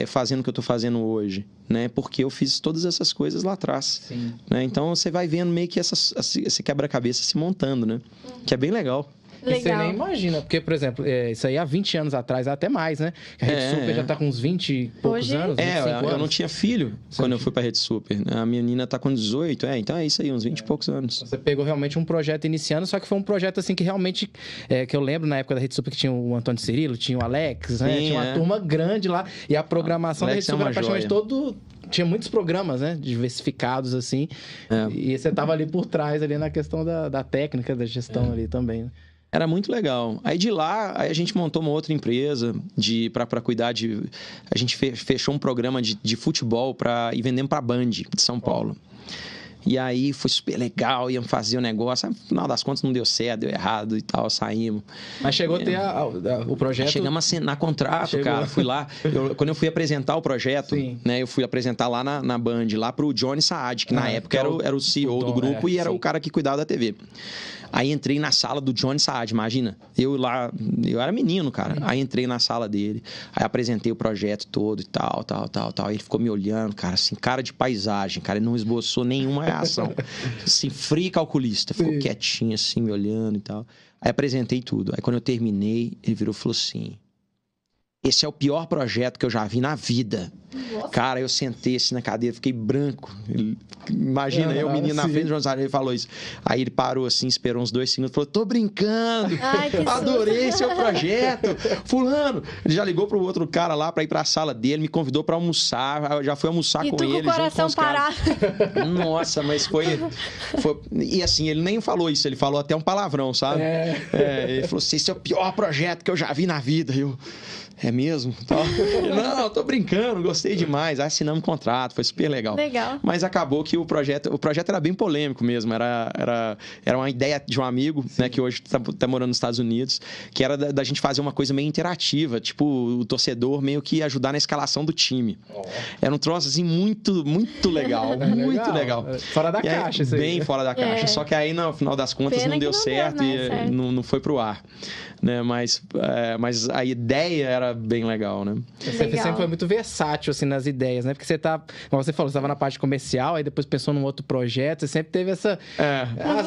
fazendo o que eu tô fazendo hoje, né? Porque eu fiz todas essas coisas lá atrás. Né? Então você vai vendo meio que esse quebra-cabeça se montando, né? Que é bem legal. E você nem imagina, porque, por exemplo, isso aí há 20 anos atrás, até mais, né? A Rede Super já tá com uns 20 e poucos anos, 25 anos. Eu não tinha filho quando eu fui pra Rede Super. A minha menina tá com 18, então é isso aí, uns 20 e poucos anos. Você pegou realmente um projeto iniciando, só que foi um projeto assim que realmente, que eu lembro na época da Rede Super que tinha o Antônio Cirilo, tinha o Alex, né? Tinha uma turma grande lá, e a programação da Rede Super era praticamente tinha muitos programas, né? Diversificados, assim. E você tava ali por trás, ali na questão da técnica, da gestão ali também, né? Era muito legal. Aí de lá, a gente montou uma outra empresa para cuidar de... A gente fechou um programa de futebol e vendemos para a Band de São Paulo. E aí foi super legal, íamos fazer o negócio. No final das contas não deu certo, deu errado e tal, saímos. Mas chegou a ter o projeto... Chegamos a assinar contrato, cara. Fui lá, quando eu fui apresentar o projeto, né? Eu fui apresentar lá na Band, lá pro Johnny Saad, que na época era o CEO do grupo e era o cara que cuidava da TV. Aí entrei na sala do Johnny Saad, imagina. Eu era menino, cara. Aí entrei na sala dele, aí apresentei o projeto todo e tal. Ele ficou me olhando, cara, assim, cara de paisagem, cara. Ele não esboçou nenhuma reação. Assim, frio e calculista. Ficou quietinho, assim, me olhando e tal. Aí apresentei tudo. Aí quando eu terminei, ele virou e falou assim... Esse é o pior projeto que eu já vi na vida. Nossa. Cara, eu sentei assim na cadeira, fiquei branco. Imagina, eu, menino na frente do João Zarelli, ele falou isso. Aí ele parou assim, esperou uns 2 segundos, falou, tô brincando, adorei seu projeto. Fulano, ele já ligou pro outro cara lá pra ir pra sala dele, me convidou pra almoçar, eu já fui almoçar com ele. E tu com o coração parado. Nossa, mas foi... E assim, ele nem falou isso, ele falou até um palavrão, sabe? Ele falou assim, esse é o pior projeto que eu já vi na vida. É mesmo? Não, tô brincando, gostei demais. Assinamos um contrato, foi super legal. Mas acabou que o projeto era bem polêmico mesmo. Era uma ideia de um amigo, né, que hoje tá morando nos Estados Unidos, que era da gente fazer uma coisa meio interativa, tipo, o torcedor meio que ajudar na escalação do time. Era um troço assim muito, muito legal. Muito legal. Fora da caixa, isso aí. Bem fora da caixa. Só que aí, no final das contas, não deu certo e não foi pro ar. Né? Mas a ideia cara bem legal, né? Você sempre foi muito versátil, assim, nas ideias, né? Porque você como você falou, você estava na parte comercial, aí depois pensou num outro projeto, você sempre teve as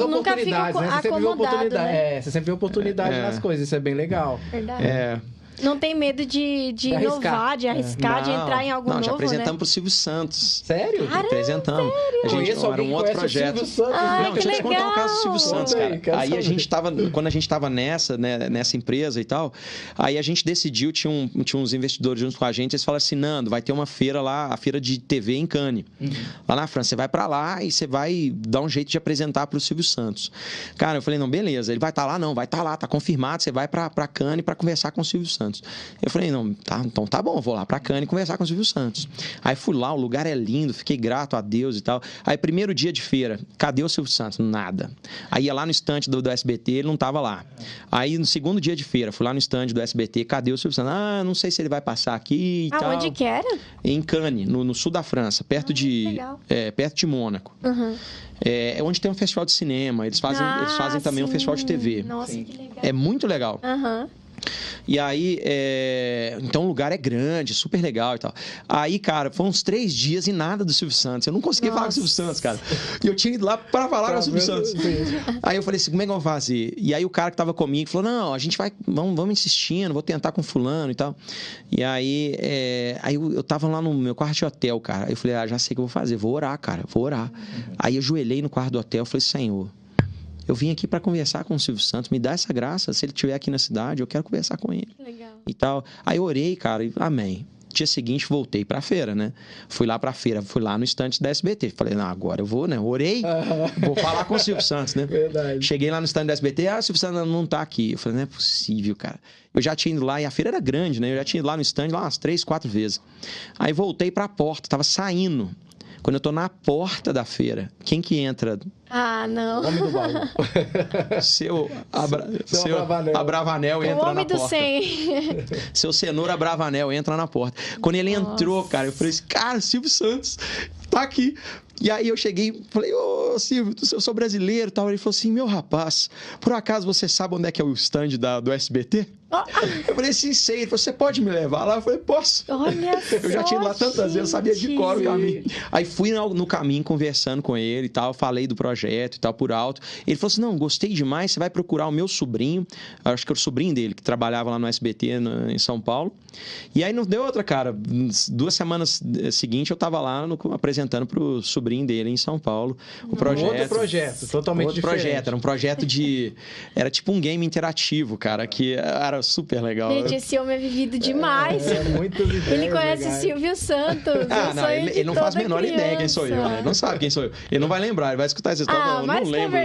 oportunidades, né? Você sempre viu oportunidade. Né? Você sempre viu oportunidade nas coisas, isso é bem legal. Verdade. Não tem medo de inovar, de arriscar, de entrar em algo novo, já apresentamos né? pro Silvio Santos. Sério? Caramba, apresentamos. sério? A gente era um outro projeto. Não, deixa eu te contar o caso do Silvio Santos, cara. Aí a gente tava, quando a gente tava nessa empresa e tal, aí a gente decidiu, tinha uns investidores junto com a gente, eles falaram assim, Nando, vai ter uma feira lá, a feira de TV em Cannes, lá na França. Você vai pra lá e você vai dar um jeito de apresentar pro Silvio Santos. Cara, eu falei, não, beleza, ele vai estar lá? Não, vai estar lá, tá confirmado, você vai pra Cannes pra conversar com o Silvio Santos. Eu falei, não, então tá bom, vou lá pra Cannes conversar com o Silvio Santos. Aí fui lá, o lugar é lindo, fiquei grato a Deus e tal. Aí primeiro dia de feira, cadê o Silvio Santos? Nada. Aí ia lá no estande do SBT, ele não tava lá. Aí no segundo dia de feira, fui lá no estande do SBT, cadê o Silvio Santos? Não sei se ele vai passar aqui e tal. Aonde que era? Em Cannes, no sul da França, perto de Mônaco. É onde tem um festival de cinema, eles fazem também um festival de TV. Nossa, que legal. É muito legal. E aí, então o lugar é grande, super legal e tal. Aí, cara, foram uns 3 dias e nada do Silvio Santos. Eu não conseguia falar com o Silvio Santos, cara. E eu tinha ido lá para falar com o Silvio Santos. Aí eu falei assim, como é que eu vou fazer? E aí o cara que tava comigo falou, não, a gente vai, vamos insistindo, vou tentar com fulano e tal. E aí, eu tava lá no meu quarto de hotel, cara. Aí eu falei, já sei o que eu vou fazer, vou orar, cara, vou orar. Aí eu ajoelhei no quarto do hotel e falei, Senhor, eu vim aqui para conversar com o Silvio Santos, me dá essa graça, se ele estiver aqui na cidade, eu quero conversar com ele. Legal. E tal. Aí eu orei, cara, e amém. Dia seguinte, voltei pra feira, né? Fui lá pra feira, fui lá no estande da SBT. Falei, não, agora eu vou, né? Orei, vou falar com o Silvio Santos, né? Verdade. Cheguei lá no estande da SBT, o Silvio Santos não tá aqui. Eu falei, não é possível, cara. Eu já tinha ido lá, e a feira era grande, né? Eu já tinha ido lá no estande umas 3, 4 vezes. Aí voltei pra porta, tava saindo. Quando eu tô na porta da feira, quem que entra? Não. O homem do baú. Seu Abravanel. Abravanel entra na porta. O homem do 100. Seu Cenoura Abravanel entra na porta. Quando ele entrou, cara, eu falei assim, cara, Silvio Santos tá aqui. E aí eu cheguei, falei, ô Silvio, eu sou brasileiro e tal. Ele falou assim, meu rapaz, por acaso você sabe onde é que é o stand do SBT? Eu falei assim, sei. Ele falou, você pode me levar lá? Eu falei, posso. Olha só, eu já tinha ido lá tantas vezes, eu sabia de cor o caminho. Aí fui no caminho conversando com ele e tal, falei do projeto e tal, por alto. Ele falou assim, não, gostei demais, você vai procurar o meu sobrinho, acho que era o sobrinho dele, que trabalhava lá no SBT em São Paulo. E aí não deu outra, cara. 2 semanas seguintes eu tava lá apresentando pro sobrinho dele em São Paulo o projeto. Outro projeto, totalmente diferente. Era um projeto era tipo um game interativo, cara, que era super legal. Gente, esse homem é vivido demais. Muitas ideias. Ele conhece o Silvio Santos. Não, ele não faz a menor ideia quem sou eu, né? Ele não sabe quem sou eu. Ele não vai lembrar, ele vai escutar essa história. Eu não lembro,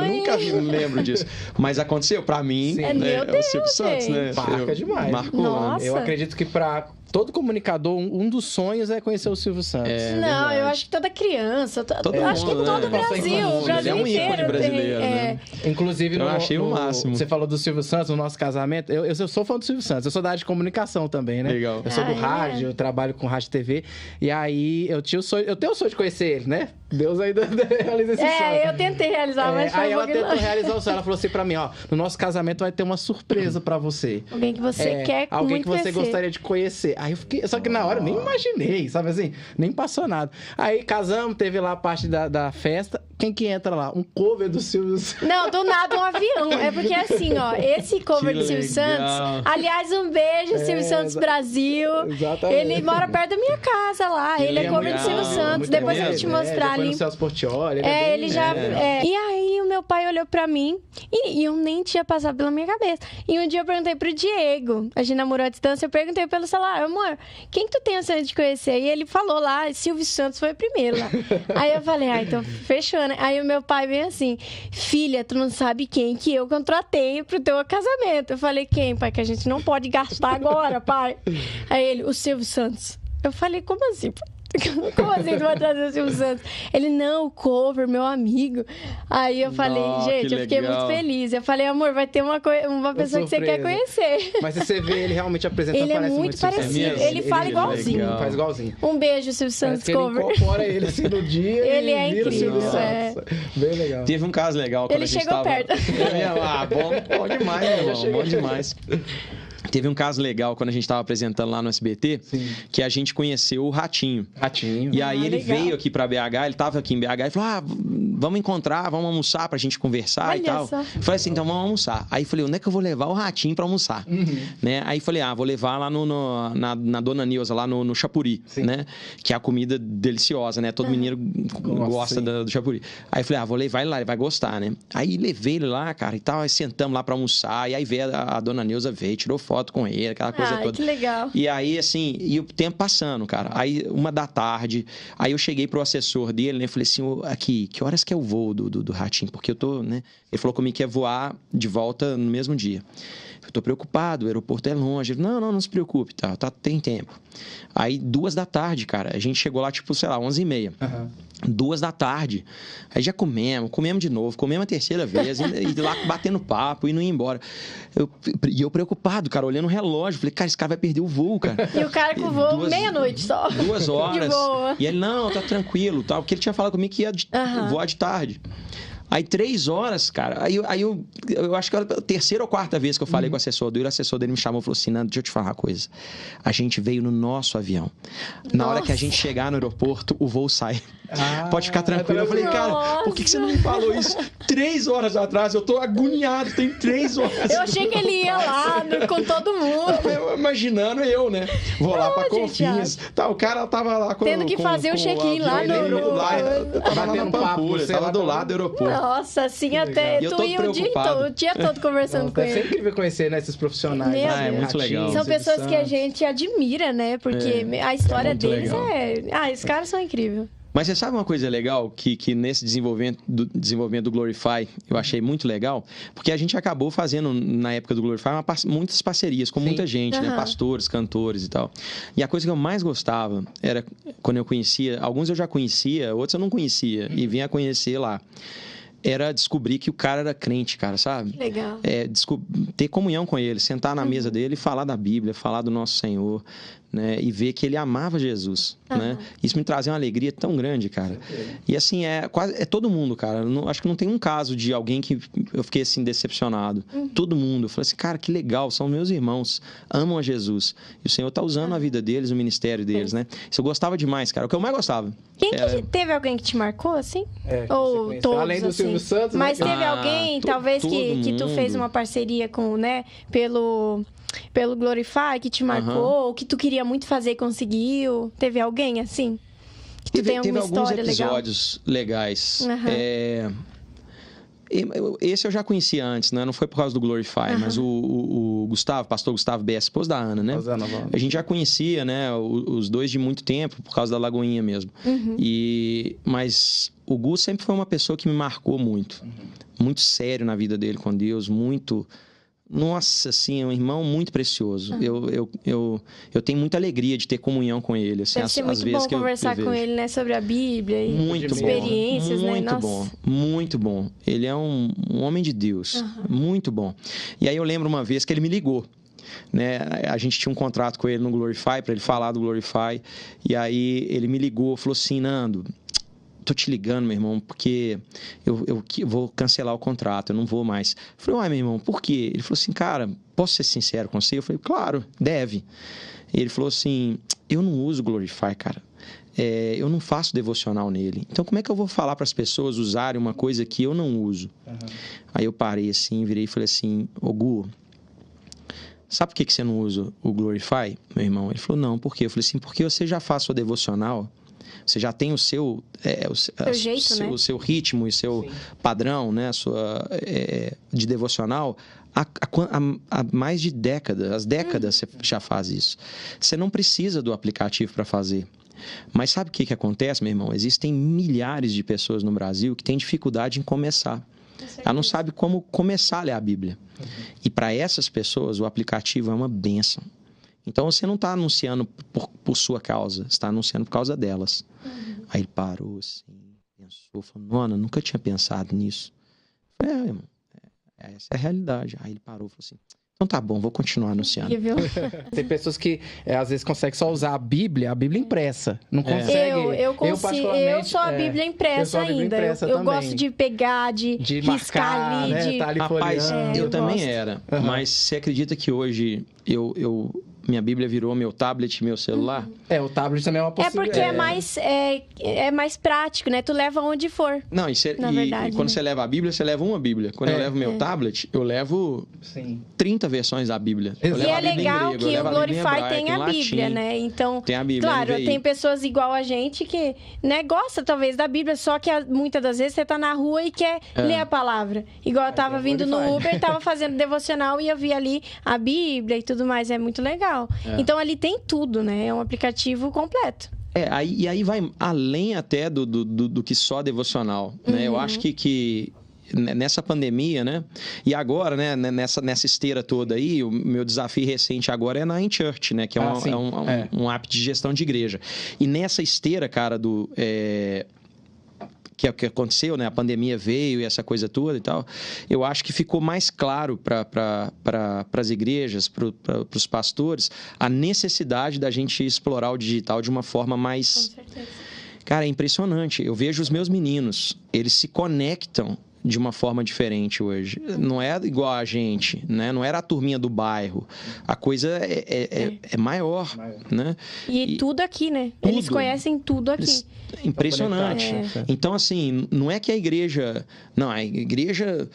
nunca lembro disso. Mas aconteceu, pra mim, o Silvio Santos, né? Marca demais. Marcou. Nossa. Eu acredito que pra todo comunicador, um dos sonhos é conhecer o Silvio Santos. Não, eu acho que toda criança, eu acho que todo o Brasil, o Brasil é um ícone brasileiro, né? Inclusive, eu achei o máximo. Você falou do Silvio Santos no nosso casamento. Eu sou fã do Silvio Santos. Eu sou da área de comunicação também, né? Legal. Eu sou do rádio, eu trabalho com rádio e TV. E aí, eu tenho o sonho de conhecer ele, né? Deus ainda realiza esse sonho. Eu tentei realizar, mas foi aí ela tentou realizar o sonho. Ela falou assim pra mim, no nosso casamento vai ter uma surpresa pra você. Alguém que você quer alguém que você conhecer. gostaria de conhecer. Aí eu fiquei... Só que na hora eu nem imaginei, sabe assim? Nem passou nada. Aí casamos, teve lá a parte da festa. Quem que entra lá? Um cover do Silvio Santos. Não, do nada um avião. É porque assim, esse cover do Silvio Santos... Aliás, um beijo, Silvio Santos Brasil. Exatamente. Ele mora perto da minha casa lá. Ele é cover do Silvio Santos. Depois eu vou te mostrar ali. No Celso Portiolli. Ele já... E aí, o meu pai olhou pra mim e eu nem tinha passado pela minha cabeça. E um dia eu perguntei pro Diego. A gente namorou à distância. Eu perguntei pelo celular. Amor, quem que tu tem a chance de conhecer? E ele falou lá, Silvio Santos foi o primeiro lá. Aí eu falei, então fechou, né? Aí o meu pai veio assim, filha, tu não sabe quem que eu contratei pro teu casamento. Eu falei, quem, pai? Que a gente não pode gastar agora, pai. Aí ele, o Silvio Santos. Eu falei, como assim, pai? Como assim tu vai trazer o Silvio Santos? Ele, não, o cover, meu amigo. Aí eu falei, gente, eu fiquei muito feliz. Eu falei, amor, vai ter uma pessoa que você quer conhecer. Mas se você vê ele realmente apresentando, ele é muito parecido. Ele fala igualzinho. Faz igualzinho. Um beijo, Silvio Santos, cover. Ele incorpora ele assim no dia. Ele é incrível. Bem legal. Teve um caso legal quando ele a gente chegou perto. Bom demais, meu irmão. Bom demais. Teve um caso legal quando a gente estava apresentando lá no SBT, Sim. que a gente conheceu o Ratinho. Ratinho. E aí ele legal. veio aqui pra BH, ele tava aqui em BH e falou: vamos encontrar, vamos almoçar pra gente conversar Olha e tal. só. Eu falei assim, então vamos almoçar. Aí falei, onde é que eu vou levar o Ratinho pra almoçar? Né? Aí falei, vou levar lá na Dona Nilza, lá no Chapuri, Sim. né? Que é a comida deliciosa, né? Todo menino gosta sim. do Chapuri. Aí falei, vou levar ele lá, ele vai gostar, né? Aí levei ele lá, cara, e tal, aí sentamos lá pra almoçar, e aí veio a Dona Nilza, tirou foto com ele, aquela coisa toda. Que legal. E aí, assim, e o tempo passando, cara. Aí, 1h da tarde, aí eu cheguei pro assessor dele, né? Falei assim, aqui, que horas que é o voo do Ratinho? Porque eu tô, né? Ele falou comigo que ia voar de volta no mesmo dia. Eu tô preocupado, o aeroporto é longe. Ele, não se preocupe, tem tempo. Aí, 2h da tarde, cara, a gente chegou lá, tipo, sei lá, 11h30. 2h da tarde. Aí já comemos de novo, comemos a terceira vez, e lá batendo papo e não ia embora. E eu preocupado, cara, olhando o relógio, falei, cara, esse cara vai perder o voo, cara. E o cara com voo meia-noite só. 2 horas. De boa. E ele, não, tá tranquilo, tal, porque ele tinha falado comigo que ia voar de tarde. Aí 3 horas, cara, aí eu acho que era a terceira ou quarta vez que eu falei com o assessor dele, o assessor dele me chamou e falou assim, Nando, deixa eu te falar uma coisa. A gente veio no nosso avião. Na hora que a gente chegar no aeroporto, o voo sai. Pode ficar tranquilo. Eu falei, cara, por que você não me falou isso 3 horas atrás? Eu tô agoniado, tem 3 horas. Eu achei que ele ia lá com todo mundo. Eu imaginando né? Vou lá pra Confins. Tá, o cara tava lá tendo que fazer o check-in lá no aeroporto. Tava lá na Pampulha, tava do lado do aeroporto. Nossa, assim até tu ia o dia todo conversando com ele. É sempre incrível conhecer, né, esses profissionais. É muito legal. São pessoas que a gente admira, né? Porque a história deles legal. esses caras são incríveis. Mas você sabe uma coisa legal que nesse desenvolvimento do Glorify eu achei muito legal? Porque a gente acabou fazendo, na época do Glorify, muitas parcerias com muita gente, né? Pastores, cantores e tal. E a coisa que eu mais gostava era quando eu conhecia, alguns eu já conhecia, outros eu não conhecia, e vinha conhecer lá. Era descobrir que o cara era crente, cara, sabe? Legal. Ter comunhão com ele, sentar na mesa dele e falar da Bíblia, falar do nosso Senhor, né? E ver que ele amava Jesus, né? Isso me trazia uma alegria tão grande, cara. E assim, é todo mundo, cara. Acho que não tem um caso de alguém que eu fiquei assim decepcionado. Todo mundo. Eu falei assim, cara, que legal, são meus irmãos, amam a Jesus. E o Senhor tá usando a vida deles, o ministério deles, né? Isso eu gostava demais, cara. O que eu mais gostava. Teve alguém que te marcou, assim? Ou todos, além do Silvio Santos, mas teve alguém, talvez, que tu fez uma parceria com, né? Pelo Glorify, que te marcou, que tu queria muito fazer e conseguiu? Teve alguém assim? Que tu tem alguma alguns história episódios legais. Esse eu já conhecia antes, né? Não foi por causa do Glorify, mas o Gustavo, pastor Gustavo B., esposa da Ana, né? A gente já conhecia, né? Os dois de muito tempo, por causa da Lagoinha mesmo. Mas o Gus sempre foi uma pessoa que me marcou muito. Muito sério na vida dele com Deus, muito... Nossa, assim, é um irmão muito precioso. Eu tenho muita alegria de ter comunhão com ele. Assim, deve ser muito bom conversar com ele, né? Sobre a Bíblia e muito experiências, bom, né? Muito bom, muito bom. Ele é um homem de Deus, muito bom. E aí eu lembro uma vez que ele me ligou. Né? A gente tinha um contrato com ele no Glorify, para ele falar do Glorify. E aí ele me ligou, falou assim, Nando... Tô te ligando, meu irmão, porque eu vou cancelar o contrato, eu não vou mais. Eu falei, uai, meu irmão, por quê? Ele falou assim, cara, posso ser sincero com você? Eu falei, claro, deve. Ele falou assim, eu não uso Glorify, cara. Eu não faço devocional nele. Então, como é que eu vou falar para as pessoas usarem uma coisa que eu não uso? Aí eu parei assim, virei e falei assim, ô Gu, sabe por que você não usa o Glorify, meu irmão? Ele falou, não, por quê? Eu falei assim, porque você já faz sua devocional... Você já tem o seu jeito, né? o seu ritmo e seu padrão, né? De devocional há mais de décadas. As décadas você já faz isso. Você não precisa do aplicativo para fazer. Mas sabe o que acontece, meu irmão? Existem milhares de pessoas no Brasil que têm dificuldade em começar. Ela não sabe como começar a ler a Bíblia. E para essas pessoas, o aplicativo é uma bênção. Então, você não está anunciando por sua causa, você está anunciando por causa delas. Aí ele parou assim, pensou, falou, Nona, nunca tinha pensado nisso. Eu falei, irmão, essa é a realidade. Aí ele parou e falou assim, Então tá bom, vou continuar anunciando. Tem pessoas que às vezes conseguem só usar a Bíblia impressa. Não consegue. Eu consigo. Eu sou a Bíblia impressa ainda. Eu gosto de pegar, de riscar marcar, ali. né? Tá ali Rapaz, eu também gosto. era. Mas você acredita que hoje minha Bíblia virou meu tablet, meu celular? O tablet também é uma possibilidade. Porque é mais prático, né? Tu leva onde for. Não, verdade, quando né? você leva a Bíblia, você leva uma Bíblia. Quando eu levo meu tablet, eu levo 30 versões da Bíblia. E é legal que o Glorify tem a Bíblia, né? Então, tem a Bíblia, claro, tem pessoas igual a gente que, né, gosta talvez da Bíblia, só que muitas das vezes você tá na rua e quer ler a palavra. Igual eu tava vindo no Uber, tava fazendo devocional e eu vi ali a Bíblia e tudo mais. É muito legal. Então, ali tem tudo, né? É um aplicativo completo. E aí vai além até do que só devocional, né? Eu acho que nessa pandemia, né? E agora, né? Nessa esteira toda aí, o meu desafio recente agora é na InChurch, né? Que é um app de gestão de igreja. E nessa esteira, cara, que é o que aconteceu, né? A pandemia veio e essa coisa toda e tal. Eu acho que ficou mais claro para as igrejas, para os pastores, a necessidade da gente explorar o digital de uma forma mais... Com certeza. Cara, é impressionante. Eu vejo os meus meninos, eles se conectam de uma forma diferente hoje. Não é igual a gente, né? Não era a turminha do bairro. A coisa é maior, né? E tudo aqui, né? Tudo. Eles conhecem tudo aqui. Impressionante. Então, assim, não é que a igreja... Não, a igreja...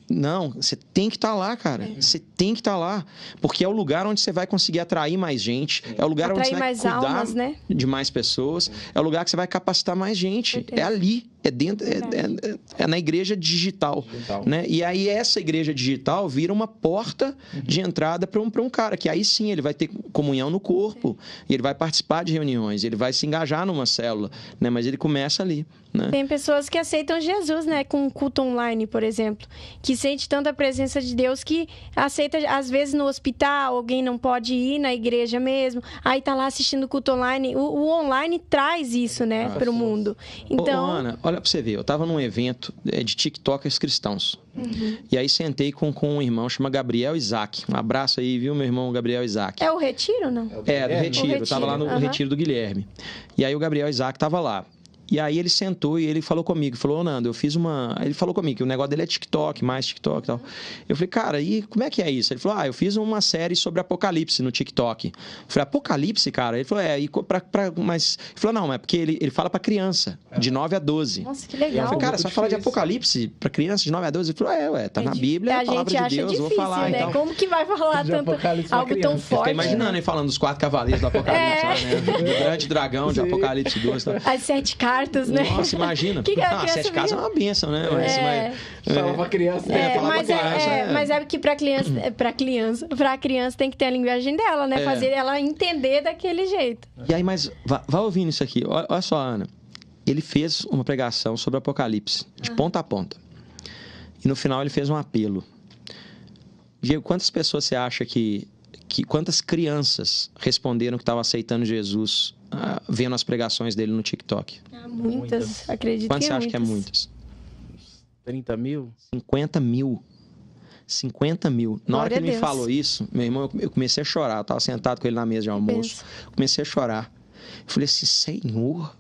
Não, você tem que estar lá, cara. Você tem que estar lá. Porque é o lugar onde você vai conseguir atrair mais gente. É o lugar onde você vai cuidar almas, né? de mais pessoas. É o lugar que você vai capacitar mais gente. É ali. É dentro, é na igreja digital, né? E aí essa igreja digital vira uma porta de entrada para um cara, que aí sim ele vai ter comunhão no corpo, e ele vai participar de reuniões, ele vai se engajar numa célula, né? Mas ele começa ali, né? Tem pessoas que aceitam Jesus, né? Com culto online, por exemplo, que sente tanta presença de Deus que aceita, às vezes no hospital, alguém não pode ir na igreja mesmo, aí tá lá assistindo culto online. O online traz isso, né? Para o mundo. Então... Ô, Ana, olha pra você ver, eu tava num evento de TikTokers cristãos. E aí sentei com um irmão chamado Gabriel Isaac. Um abraço aí, viu, meu irmão Gabriel Isaac. É o Retiro, não? Do Retiro. Eu tava lá no Retiro do Guilherme. E aí o Gabriel Isaac tava lá. E aí ele sentou e ele falou comigo, falou, Nando, eu fiz uma... Ele falou comigo que o negócio dele é TikTok, mais TikTok e tal. Eu falei, cara, e como é que é isso? Ele falou, eu fiz uma série sobre Apocalipse no TikTok. Eu falei, Apocalipse, cara? Ele falou, mas... Ele falou, não, é porque ele fala pra criança, de 9 a 12. Nossa, que legal. Eu falei, cara, você vai falar de Apocalipse pra criança de 9 a 12? Ele falou, tá na Bíblia, é a palavra de Deus, difícil, vou falar, né? então. Como que vai falar tanto, algo tão forte? Eu fiquei imaginando ele falando dos 4 cavaleiros do Apocalipse, lá, né? Do grande dragão de Apocalipse 2. Tá? As 7 cartas, né? Nossa, imagina. A 7 casas é uma bênção, né? Fala pra criança. Mas é que pra criança tem que ter a linguagem dela, né? Fazer ela entender daquele jeito. E aí, mas vai ouvindo isso aqui. Olha só, Ana. Ele fez uma pregação sobre Apocalipse, de ponta a ponta. E no final ele fez um apelo. Diego, quantas pessoas você acha quantas crianças responderam que estavam aceitando Jesus vendo as pregações dele no TikTok? Muitas, acredito. Quantas que você acha que é muitas? 30 mil? 50 mil. 50 mil. Na hora que ele me falou isso, meu irmão, eu comecei a chorar. Eu estava sentado com ele na mesa de almoço. Comecei a chorar. Eu falei assim, Senhor,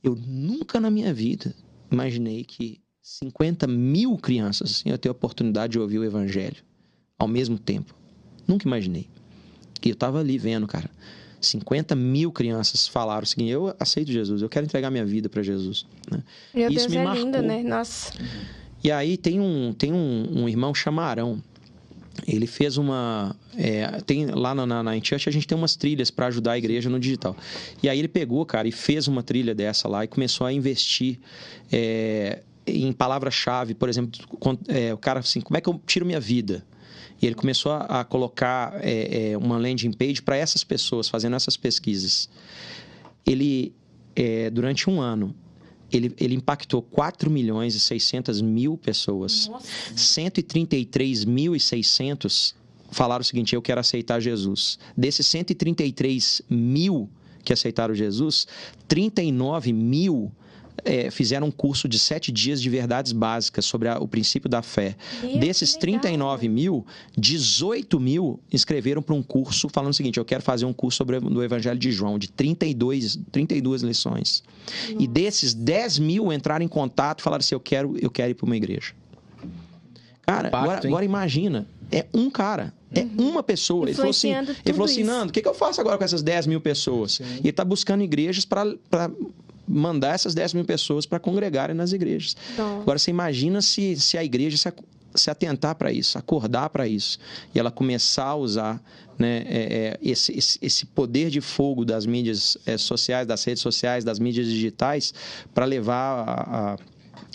eu nunca na minha vida imaginei que 50 mil crianças iam ter a oportunidade de ouvir o Evangelho ao mesmo tempo. Nunca imaginei. E eu estava ali vendo, cara. 50 mil crianças falaram o seguinte, eu aceito Jesus, eu quero entregar minha vida para Jesus. Né? Meu Isso Deus, me marcou. lindo, né? Nossa. E aí tem um irmão Chamarão. Ele fez uma... tem lá na InChurch a gente tem umas trilhas para ajudar a igreja no digital. E aí ele pegou, cara, e fez uma trilha dessa lá e começou a investir em palavra-chave. Por exemplo, o cara assim, como é que eu tiro minha vida? E ele começou a colocar uma landing page para essas pessoas, fazendo essas pesquisas. Ele, durante um ano, ele impactou 4.600.000 pessoas. Nossa. 133.600 falaram o seguinte, eu quero aceitar Jesus. Desses 133 mil que aceitaram Jesus, 39 mil fizeram um curso de 7 dias de verdades básicas sobre o princípio da fé. Desses 39 mil, 18 mil inscreveram para um curso falando o seguinte: eu quero fazer um curso sobre o Evangelho de João, de 32 lições. E desses, 10 mil entraram em contato e falaram assim: eu quero ir para uma igreja. Cara, agora imagina, é um cara, é uma pessoa. Ele falou assim, Nando, o que eu faço agora com essas 10 mil pessoas? Sim. E ele está buscando igrejas para mandar essas 10 mil pessoas para congregarem nas igrejas. Agora, você imagina se a igreja se atentar para isso, acordar para isso, e ela começar a usar, né, esse poder de fogo das mídias sociais, das redes sociais, das mídias digitais, para levar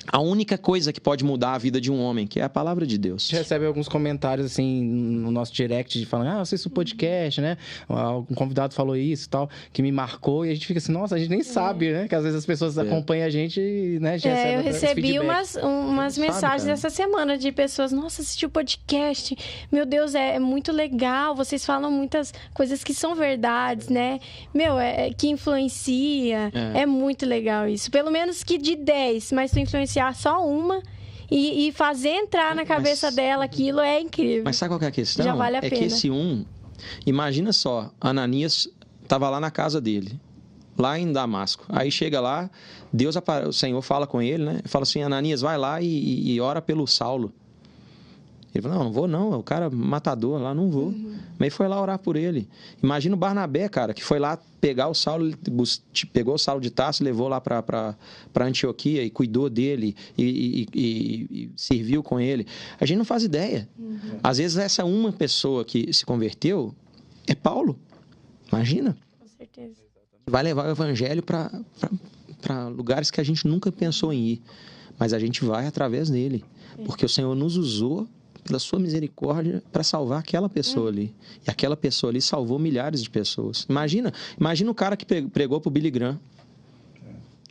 a única coisa que pode mudar a vida de um homem, que é a palavra de Deus. A gente recebe alguns comentários, assim, no nosso direct, falando, assisto o podcast, né? Um convidado falou isso e tal, que me marcou, e a gente fica assim, nossa, a gente nem sabe, né? Que às vezes as pessoas acompanham a gente e, né, já recebe eu recebi umas mensagens sabe, essa semana de pessoas, nossa, assisti o podcast, meu Deus, é muito legal, vocês falam muitas coisas que são verdades, né? Que influencia, é muito legal isso. Pelo menos que de 10, mas tu influencia só uma e fazer entrar na cabeça dela aquilo é incrível. Mas sabe qual que é a questão? Já vale a pena. Que esse imagina só, Ananias estava lá na casa dele, lá em Damasco. Aí chega lá, o Senhor fala com ele, né? Fala assim: Ananias, vai lá e ora pelo Saulo. Ele falou: não vou não, é o cara matador lá, não vou. Mas ele foi lá orar por ele. Imagina o Barnabé, cara, que foi lá pegar o Saulo, pegou o Saulo de Tarso, levou lá para Antioquia e cuidou dele e serviu com ele. A gente não faz ideia. Às vezes essa uma pessoa que se converteu é Paulo. Imagina. Com certeza. Vai levar o evangelho para lugares que a gente nunca pensou em ir. Mas a gente vai através dele. Porque o Senhor nos usou pela sua misericórdia para salvar aquela pessoa ali. E aquela pessoa ali salvou milhares de pessoas. Imagina o cara que pregou pro Billy Graham.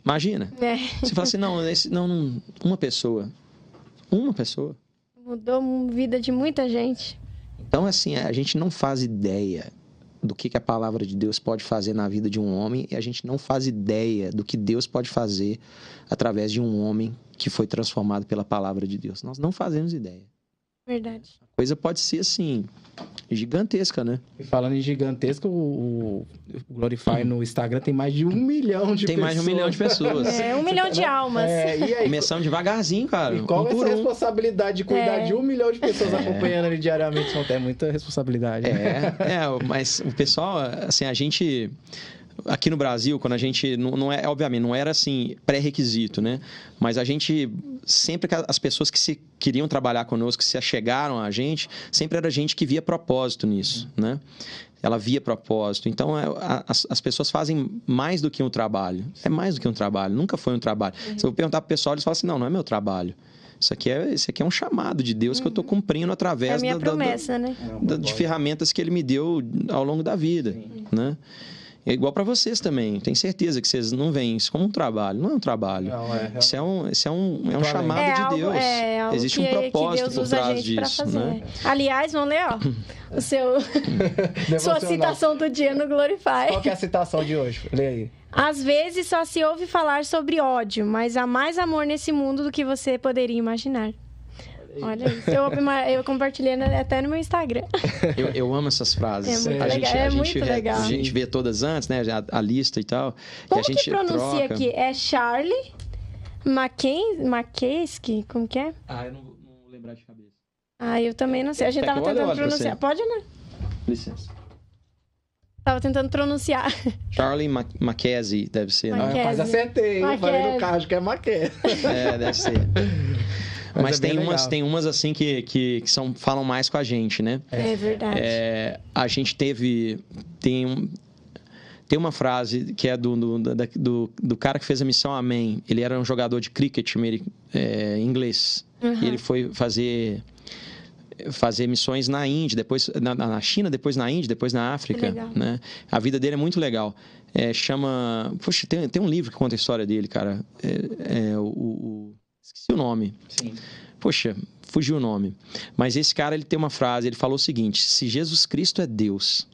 Imagina. Você fala assim, não, uma pessoa. Uma pessoa. Mudou a vida de muita gente. Então, assim, a gente não faz ideia do que a palavra de Deus pode fazer na vida de um homem, e a gente não faz ideia do que Deus pode fazer através de um homem que foi transformado pela palavra de Deus. Nós não fazemos ideia. Verdade. A coisa pode ser, assim, gigantesca, né? E falando em gigantesco, o Glorify no Instagram tem mais de 1 milhão de pessoas. Tem mais de 1 milhão de pessoas. 1 milhão de almas. E aí, começamos devagarzinho, cara. E qual é essa responsabilidade de cuidar de 1 milhão de pessoas acompanhando ele diariamente? É muita responsabilidade. Mas o pessoal, assim, a gente... Aqui no Brasil, quando a gente... obviamente, não era assim, pré-requisito, né? Mas a gente... Sempre que as pessoas que queriam trabalhar conosco, que se achegaram a gente, sempre era gente que via propósito nisso, né? Ela via propósito. Então, as pessoas fazem mais do que um trabalho. É mais do que um trabalho. Nunca foi um trabalho. Se eu perguntar pro pessoal, eles falam assim, não é meu trabalho. Isso aqui é um chamado de Deus que eu estou cumprindo através minha promessa, né? de ferramentas que Ele me deu ao longo da vida, né? É igual para vocês também. Tenho certeza que vocês não veem isso como um trabalho. Não é um trabalho. Isso é um chamado de Deus. Algo existe um propósito por trás disso, né? Aliás, vamos ler, sua citação do dia no Glorify. Qual que é a citação de hoje? Lê aí. Às vezes só se ouve falar sobre ódio, mas há mais amor nesse mundo do que você poderia imaginar. Olha isso. Eu compartilhei até no meu Instagram. Eu amo essas frases. Muito legal. A gente vê todas antes, né? A lista e tal. Como e a gente que pronuncia troca. aqui? É Charlie Mackenzie? Como que é? Eu não vou lembrar de cabeça. Eu também não sei. A gente tava tentando pronunciar. Pode, né? Licença. Tava tentando pronunciar. Charlie Mackenzie, deve ser, né? Quase acertei. Eu falei no carro, acho que é Mackenzie. Deve ser. Mas tem umas assim que falam mais com a gente, né? É verdade. A gente tem uma frase que é do cara que fez a missão Amém. Ele era um jogador de cricket inglês. E ele foi fazer missões na Índia, depois na China, depois na Índia, depois na África, né? A vida dele é muito legal. Poxa, tem um livro que conta a história dele, cara. Esqueci o nome. Sim. Poxa, fugiu o nome. Mas esse cara, ele tem uma frase, ele falou o seguinte: se Jesus Cristo é Deus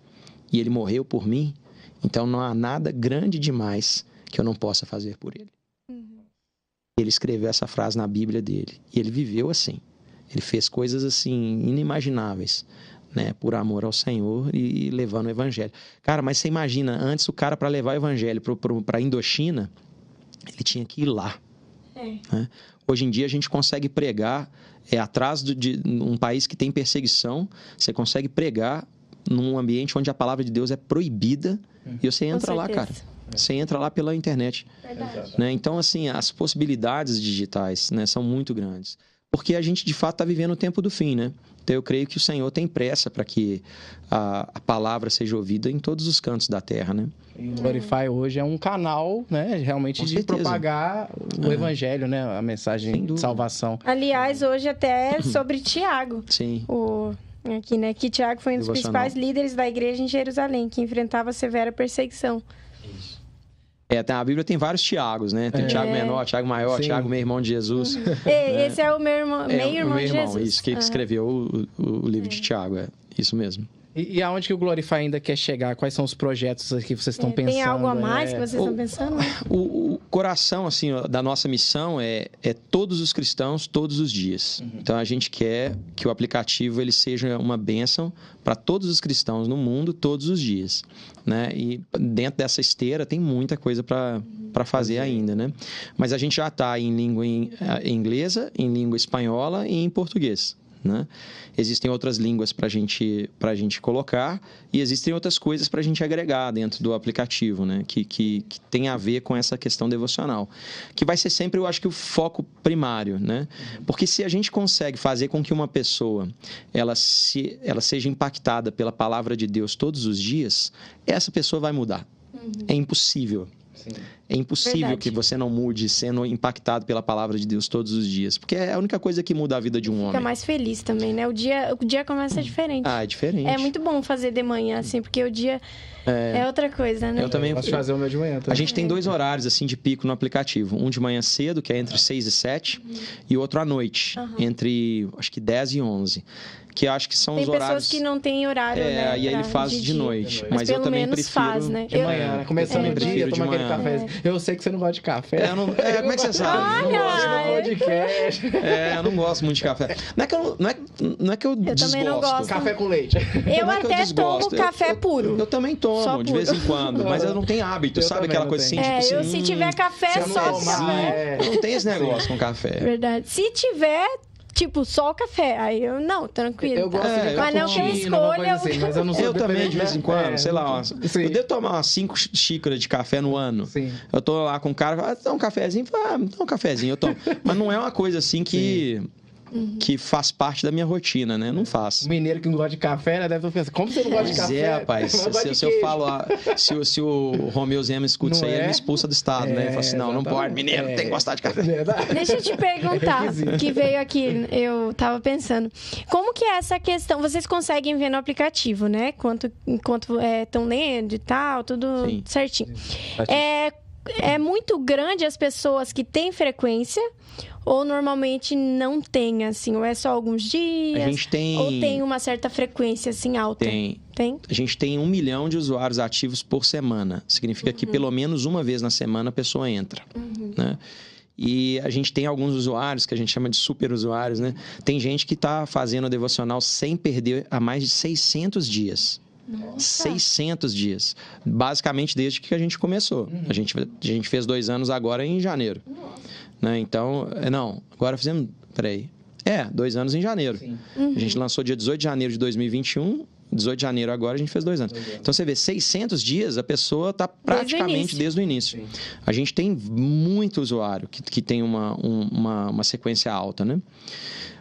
e ele morreu por mim, então não há nada grande demais que eu não possa fazer por ele. ele escreveu essa frase na Bíblia dele. E ele viveu assim. Ele fez coisas assim inimagináveis, né, por amor ao Senhor e levando o evangelho. Cara, mas você imagina, antes o cara, para levar o evangelho para a Indochina, ele tinha que ir lá. Né? Hoje em dia a gente consegue pregar atrás de um país que tem perseguição, você consegue pregar num ambiente onde a palavra de Deus é proibida e você entra lá, cara. Você entra lá pela internet. Né? Então, assim, as possibilidades digitais, né, são muito grandes. Porque a gente, de fato, está vivendo o tempo do fim, né? Então, eu creio que o Senhor tem pressa para que a palavra seja ouvida em todos os cantos da terra, né? E o Glorify hoje é um canal, né? Realmente de propagar o evangelho, né? A mensagem de salvação. Aliás, hoje até é sobre Tiago. Sim. Aqui, né? Que Tiago foi um dos principais líderes da igreja em Jerusalém, que enfrentava severa perseguição. A Bíblia tem vários Tiagos, né? Tem Tiago menor, Tiago maior, Sim. Tiago, meu irmão de Jesus. Esse é o meu irmão, meio-irmão de irmão, Jesus. Isso, que escreveu o livro de Tiago, isso mesmo. E aonde que o Glorify ainda quer chegar? Quais são os projetos que vocês estão pensando? Tem algo a mais que vocês estão pensando? O coração, assim, da nossa missão é todos os cristãos, todos os dias. Então, a gente quer que o aplicativo ele seja uma bênção para todos os cristãos no mundo, todos os dias. Né? E dentro dessa esteira tem muita coisa para fazer ainda, né? Mas a gente já está em língua inglesa, em língua espanhola e em português. Né? Existem outras línguas para a gente colocar e existem outras coisas para a gente agregar dentro do aplicativo, né? que tem a ver com essa questão devocional, que vai ser sempre, eu acho que o foco primário, né? Porque se a gente consegue fazer com que uma pessoa ela seja impactada pela palavra de Deus todos os dias, essa pessoa vai mudar. É impossível. Sim. É impossível que você não mude sendo impactado pela palavra de Deus todos os dias. Porque é a única coisa que muda a vida de um homem. Fica mais feliz também, né? O dia começa diferente. É diferente. É muito bom fazer de manhã, assim, porque o dia é outra coisa, né? Eu também posso fazer o meu de manhã também. A gente tem 2 horários, assim, de pico no aplicativo. Um de manhã cedo, que é entre 6 e 7. E outro à noite, entre, acho que 10 e 11. Que acho que são os horários... Tem pessoas que não têm horário, né? E aí ele faz de noite. Mas eu também prefiro... faz, né? De manhã, né? Começando o dia, toma aquele café. Eu sei que você não gosta de café. Como é que você sabe? Olha! Eu não gosto do podcast. Eu não gosto muito de café. Não é que eu desgosto. Também não gosto. Café com leite. Eu até tomo café puro. Eu também tomo, de vez em quando. Mas eu não tenho hábito, sabe? Aquela coisa assim, tipo assim... se tiver café, só café. Eu não tenho esse negócio com café. Verdade. Se tiver... Tipo, só o café. Aí eu, não, tranquilo. Eu gosto de mas não que eu escolha. Assim, mas eu não sou também, de vez em quando, sei lá. Eu devo tomar umas 5 xícaras de café no ano. Sim. Eu tô lá com o cara, dá um cafezinho, dá um cafezinho, eu tomo. Mas não é uma coisa assim que faz parte da minha rotina, né? Não faz. O mineiro que não gosta de café, né? Deve estar pensando, como você não gosta de café? Rapaz. Se eu falo, se o Romeu Zema escuta isso aí, ele me expulsa do estado, né? Ele fala assim, não pode, mineiro tem que gostar de café. Deixa eu te perguntar, que veio aqui, eu tava pensando. Como que é essa questão? Vocês conseguem ver no aplicativo, né? Enquanto estão lendo e tal, tudo certinho. É muito grande as pessoas que têm frequência ou normalmente não tem, assim? Ou é só alguns dias? A gente tem... Ou tem uma certa frequência, assim, alta? Tem. A gente tem 1 milhão de usuários ativos por semana. Significa que pelo menos uma vez na semana a pessoa entra, né? E a gente tem alguns usuários que a gente chama de super usuários, né? Tem gente que está fazendo a devocional sem perder há mais de 600 dias. Nossa. 600 dias. Basicamente desde que a gente começou. A gente fez 2 anos agora em janeiro. Né? Então, agora fizemos... Peraí. 2 anos em janeiro. A gente lançou dia 18 de janeiro de 2021. 18 de janeiro agora a gente fez 2 anos. Então você vê, 600 dias a pessoa está praticamente desde o início. A gente tem muito usuário que tem uma sequência alta, né?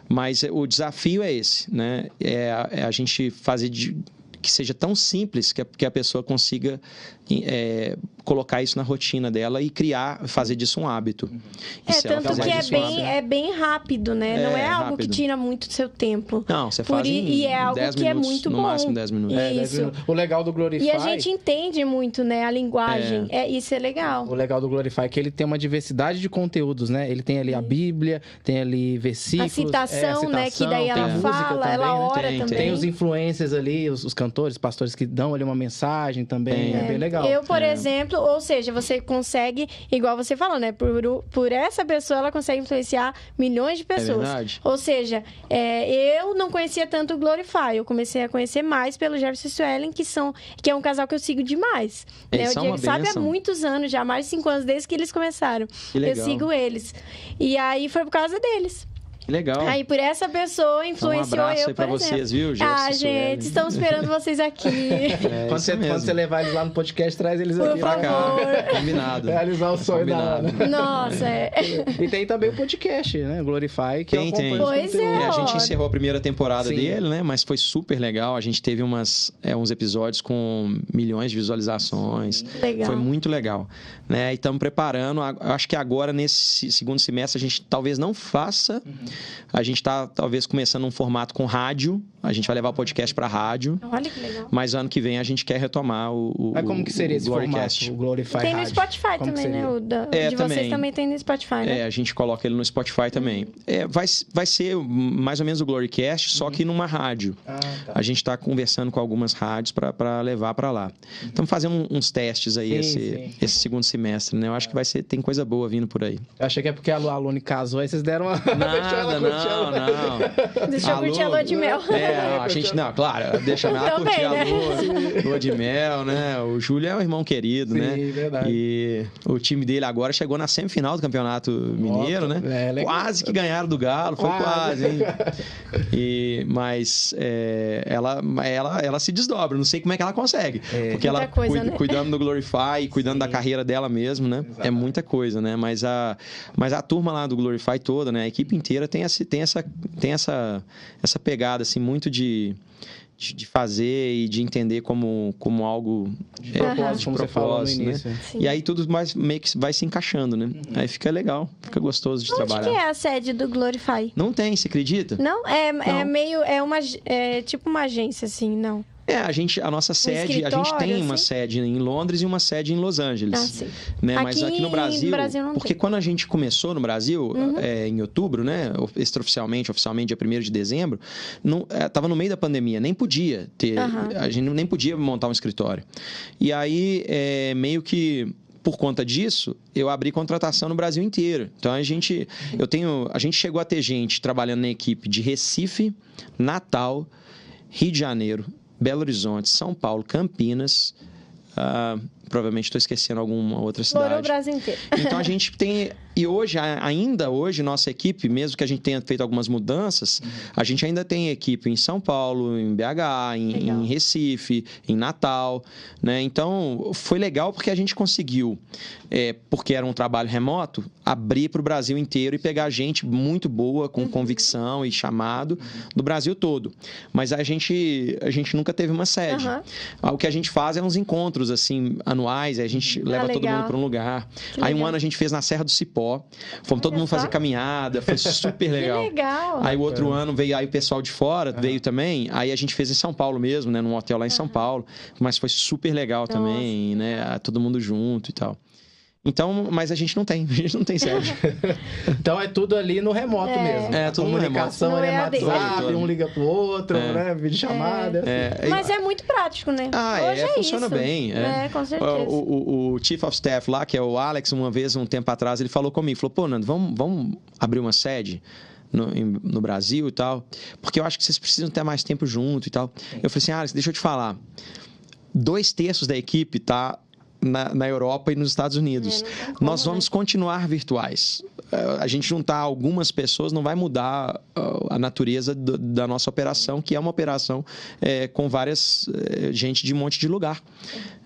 Mas o desafio é esse, né? É a gente fazer que seja tão simples que a pessoa consiga colocar isso na rotina dela e fazer disso um hábito. Tanto que é bem rápido, né? Não é algo que tira muito do seu tempo. Não, você faz e é algo 10 que minutos, é muito no bom. máximo 10 minutos. Isso. O legal do Glorify... E a gente entende muito, né? A linguagem. Isso é legal. O legal do Glorify é que ele tem uma diversidade de conteúdos, né? Ele tem ali a Bíblia, tem ali versículos... A citação, né? Que daí ela fala, também, ela ora também. Tem os influencers ali, os cantores cantores, pastores que dão ali uma mensagem também, é bem legal. Eu, por exemplo, ou seja, você consegue, igual você falou, né? Por essa pessoa, ela consegue influenciar milhões de pessoas. É verdade. Ou seja, eu não conhecia tanto o Glorify, eu comecei a conhecer mais pelo Jefferson e Suelen, que é um casal que eu sigo demais. Né? O Diego sabe há muitos anos, já mais de 5 anos, desde que eles começaram. Que legal. Eu sigo eles. E aí foi por causa deles. Que legal. Aí por essa pessoa influenciou um abraço eu, aí pra por exemplo. vocês, viu, Jefferson? Gente, estamos esperando vocês aqui. Quando você levar eles lá no podcast, traz eles aqui pra cá. Combinado. Realizar o sonho da Ana. Nossa, E tem também o podcast, né? Glorify, que tem. Pois A gente encerrou a primeira temporada Sim. dele, né? Mas foi super legal. A gente teve uns episódios com milhões de visualizações. Legal. Foi muito legal. Né? E estamos preparando. Acho que agora, nesse segundo semestre, a gente talvez não faça. A gente está, talvez, começando um formato com rádio. A gente vai levar o podcast para rádio. Olha que legal. Mas ano que vem a gente quer retomar o Mas como que seria esse Glorycast. formato, o Glorify Tem no Rádio? Spotify Como também, né? De também. vocês também tem no Spotify, né? A gente coloca ele no Spotify também. Vai ser mais ou menos o Glorycast, só que numa rádio. Tá. A gente está conversando com algumas rádios para levar para lá. Estamos fazendo uns testes aí esse segundo semestre, né? Eu acho que tem coisa boa vindo por aí. Eu achei que é porque a Alune casou, aí vocês deram uma... Nada, não. Deixa eu curtir a lua de mel. A gente, claro, deixa ela Também, curtir né? a lua de mel, né? O Júlio é um irmão querido, né? Sim, verdade. E o time dele agora chegou na semifinal do Campeonato Mineiro, né? Legal. Quase que ganharam do Galo, foi quase, hein? Mas ela se desdobra, não sei como é que ela consegue. Porque ela cuidando do Glorify, cuidando da carreira dela mesmo, né? Exatamente. É muita coisa, né? Mas a turma lá do Glorify toda, né? A equipe inteira tem essa pegada, assim, muito de fazer e de entender como algo de propósito, como você falou no início. Né? E aí tudo meio que vai se encaixando, né? Aí fica legal, fica gostoso de trabalhar. Onde que é a sede do Glorify? Não tem, você acredita? Não? É tipo uma agência, assim, não? A nossa sede, a gente tem uma sede em Londres e uma sede em Los Angeles. Sim. Né? Mas aqui no Brasil não porque tem. Quando a gente começou no Brasil, em outubro, né? Oficialmente dia 1º de dezembro, estava no meio da pandemia, nem podia ter, a gente nem podia montar um escritório. E aí, meio que por conta disso, eu abri contratação no Brasil inteiro. Então, a gente chegou a ter gente trabalhando na equipe de Recife, Natal, Rio de Janeiro, Belo Horizonte, São Paulo, Campinas, provavelmente estou esquecendo alguma outra cidade. Explorou o Brasil inteiro. Então a gente tem... E ainda hoje, nossa equipe, mesmo que a gente tenha feito algumas mudanças, a gente ainda tem equipe em São Paulo, em BH, em Recife, em Natal, né? Então, foi legal porque a gente conseguiu, porque era um trabalho remoto, abrir para o Brasil inteiro e pegar gente muito boa, com convicção e chamado, do Brasil todo. Mas a gente nunca teve uma sede. O que a gente faz é uns encontros, assim, anuais, a gente leva todo mundo para um lugar. Aí um ano a gente fez na Serra do Cipó. Fomos todo mundo fazer caminhada, foi super legal. Que legal. Aí o outro ano veio aí o pessoal de fora, veio também. Aí a gente fez em São Paulo mesmo, né? Num hotel lá em São Paulo. Mas foi super legal também, né? Todo mundo junto e tal. Então, mas a gente não tem sede. Então é tudo ali no remoto mesmo. Tudo no remoto. Comunicação é WhatsApp, um liga pro outro, né? Videochamada. Mas é muito prático, né? Hoje funciona isso. bem. Com certeza. O Chief of Staff lá, que é o Alex, um tempo atrás, ele falou comigo, pô, Nando, vamos abrir uma sede no Brasil e tal, porque eu acho que vocês precisam ter mais tempo junto e tal. Eu falei assim, Alex, deixa eu te falar, 2/3 da equipe tá na Europa e nos Estados Unidos. Nós vamos continuar virtuais. A gente juntar algumas pessoas não vai mudar a natureza da nossa operação, que é uma operação com várias gente de um monte de lugar.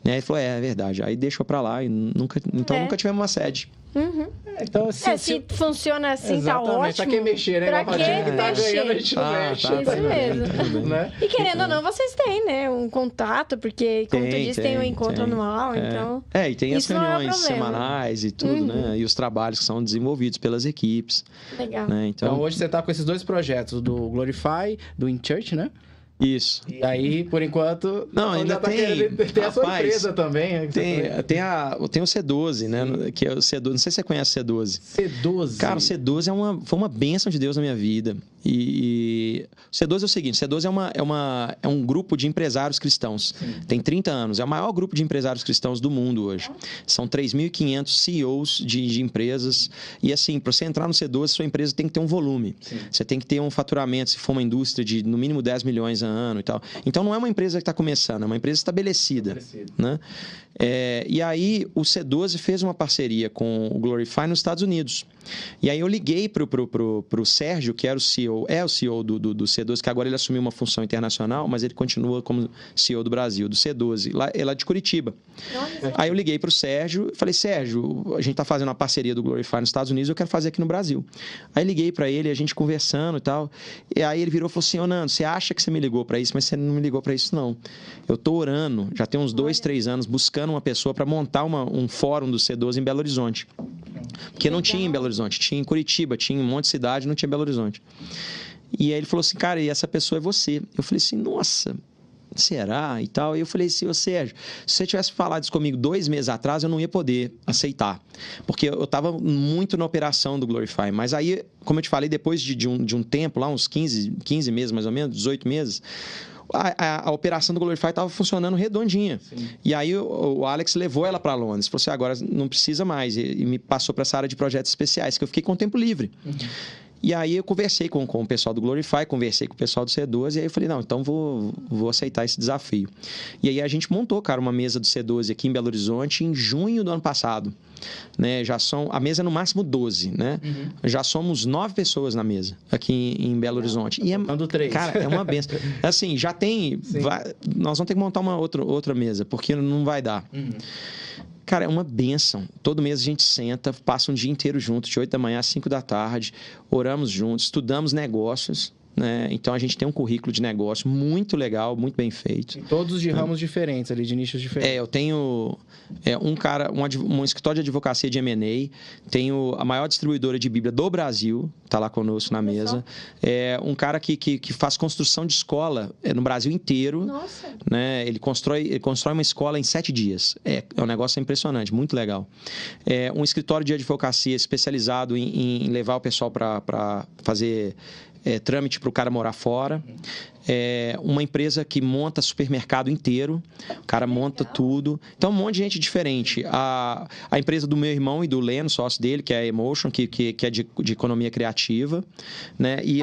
Ele falou, é verdade. Aí deixou para lá e nunca tivemos uma sede. Então, se funciona assim, tá ótimo. Pra quem mexer, né? Pra quem mexer. A gente não mexe. Isso mesmo. Né? E querendo ou não, vocês têm, né? Um contato, porque, como tu disse, tem um encontro anual, então... E tem as reuniões semanais e tudo, né? E os trabalhos que são desenvolvidos pelas equipes. Legal. Né? Então, hoje você tá com esses 2 projetos, do Glorify, do In Church, né? Isso. E aí, por enquanto, não, ainda tem a surpresa também. Tem o C12, né? Que é o C12. Não sei se você conhece o C12. C12? Cara, o C12 foi uma bênção de Deus na minha vida. E o C12 é o seguinte: o C12 é um grupo de empresários cristãos. Sim. Tem 30 anos. É o maior grupo de empresários cristãos do mundo hoje. São 3.500 CEOs de empresas. E assim, para você entrar no C12, sua empresa tem que ter um volume. Sim. Você tem que ter um faturamento, se for uma indústria de no mínimo 10 milhões a ano e tal. Então não é uma empresa que está começando, é uma empresa estabelecida. Né? E aí o C12 fez uma parceria com o Glorify nos Estados Unidos. E aí eu liguei pro Sérgio, que era o CEO, o CEO do C12, que agora ele assumiu uma função internacional, mas ele continua como CEO do Brasil, do C12, lá de Curitiba. Aí eu liguei pro Sérgio e falei: Sérgio, a gente está fazendo uma parceria do Glorify nos Estados Unidos, eu quero fazer aqui no Brasil. Aí liguei para ele, a gente conversando e tal. E aí ele virou e falou assim: ô Nando, você acha que você me ligou para isso, mas você não me ligou para isso, não. Eu tô orando, já tem uns 2, 3 anos, buscando uma pessoa para montar um fórum do C12 em Belo Horizonte. Porque não tinha em Belo Horizonte, tinha em Curitiba, tinha em um monte de cidade, não tinha em Belo Horizonte. E aí ele falou assim: cara, e essa pessoa é você? Eu falei assim: nossa, será? E tal. E eu falei assim: ô Sérgio, se você tivesse falado isso comigo 2 meses atrás, eu não ia poder aceitar. Porque eu estava muito na operação do Glorify. Mas aí, como eu te falei, depois de um tempo, lá uns 15 meses mais ou menos, 18 meses... A operação do Glorify estava funcionando redondinha. Sim. E aí o Alex levou ela para Londres. Falou assim: agora não precisa mais. E me passou para essa área de projetos especiais, que eu fiquei com o tempo livre. Uhum. E aí eu conversei com o pessoal do Glorify, conversei com o pessoal do C12, e aí eu falei: não, então vou aceitar esse desafio. E aí a gente montou, cara, uma mesa do C12 aqui em Belo Horizonte em junho do ano passado. Né? A mesa é no máximo 12, né? Uhum. Já somos 9 pessoas na mesa aqui em Belo Horizonte. E cara, é uma benção. Assim, já tem... nós vamos ter que montar uma outra mesa, porque não vai dar. Uhum. Cara, é uma bênção. Todo mês a gente senta, passa um dia inteiro junto, de 8 da manhã às 5 da tarde, oramos juntos, estudamos negócios, né? Então a gente tem um currículo de negócio muito legal, muito bem feito. E todos de ramos diferentes ali, de nichos diferentes. Eu tenho um escritório de advocacia de M&A, tenho a maior distribuidora de Bíblia do Brasil, está lá conosco na mesa. Um cara que faz construção de escola no Brasil inteiro. Nossa. Né? Ele constrói uma escola em 7 dias. Um negócio impressionante, muito legal. Um escritório de advocacia especializado em levar o pessoal para fazer... trâmite para o cara morar fora. Uma empresa que monta supermercado inteiro. O cara monta tudo. Então, um monte de gente diferente. A empresa do meu irmão e do Leno, sócio dele, que é a Emotion, que é de economia criativa. Né? E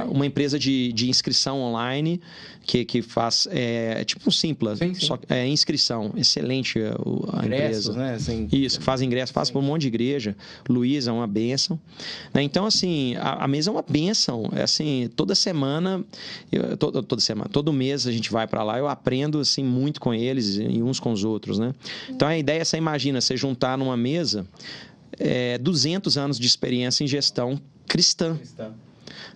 uma empresa de inscrição online, que faz tipo um Simpla. Sim. Só, inscrição. Excelente a ingressos, empresa. Né? Assim, isso, que faz ingresso, faz para um monte de igreja. Luiz é uma bênção. Né? Então, assim, a mesa é uma bênção. Assim, toda semana... todo mês a gente vai para lá, eu aprendo assim muito com eles e uns com os outros, né? Então a ideia é, você imagina, você juntar numa mesa 200 anos de experiência em gestão cristã.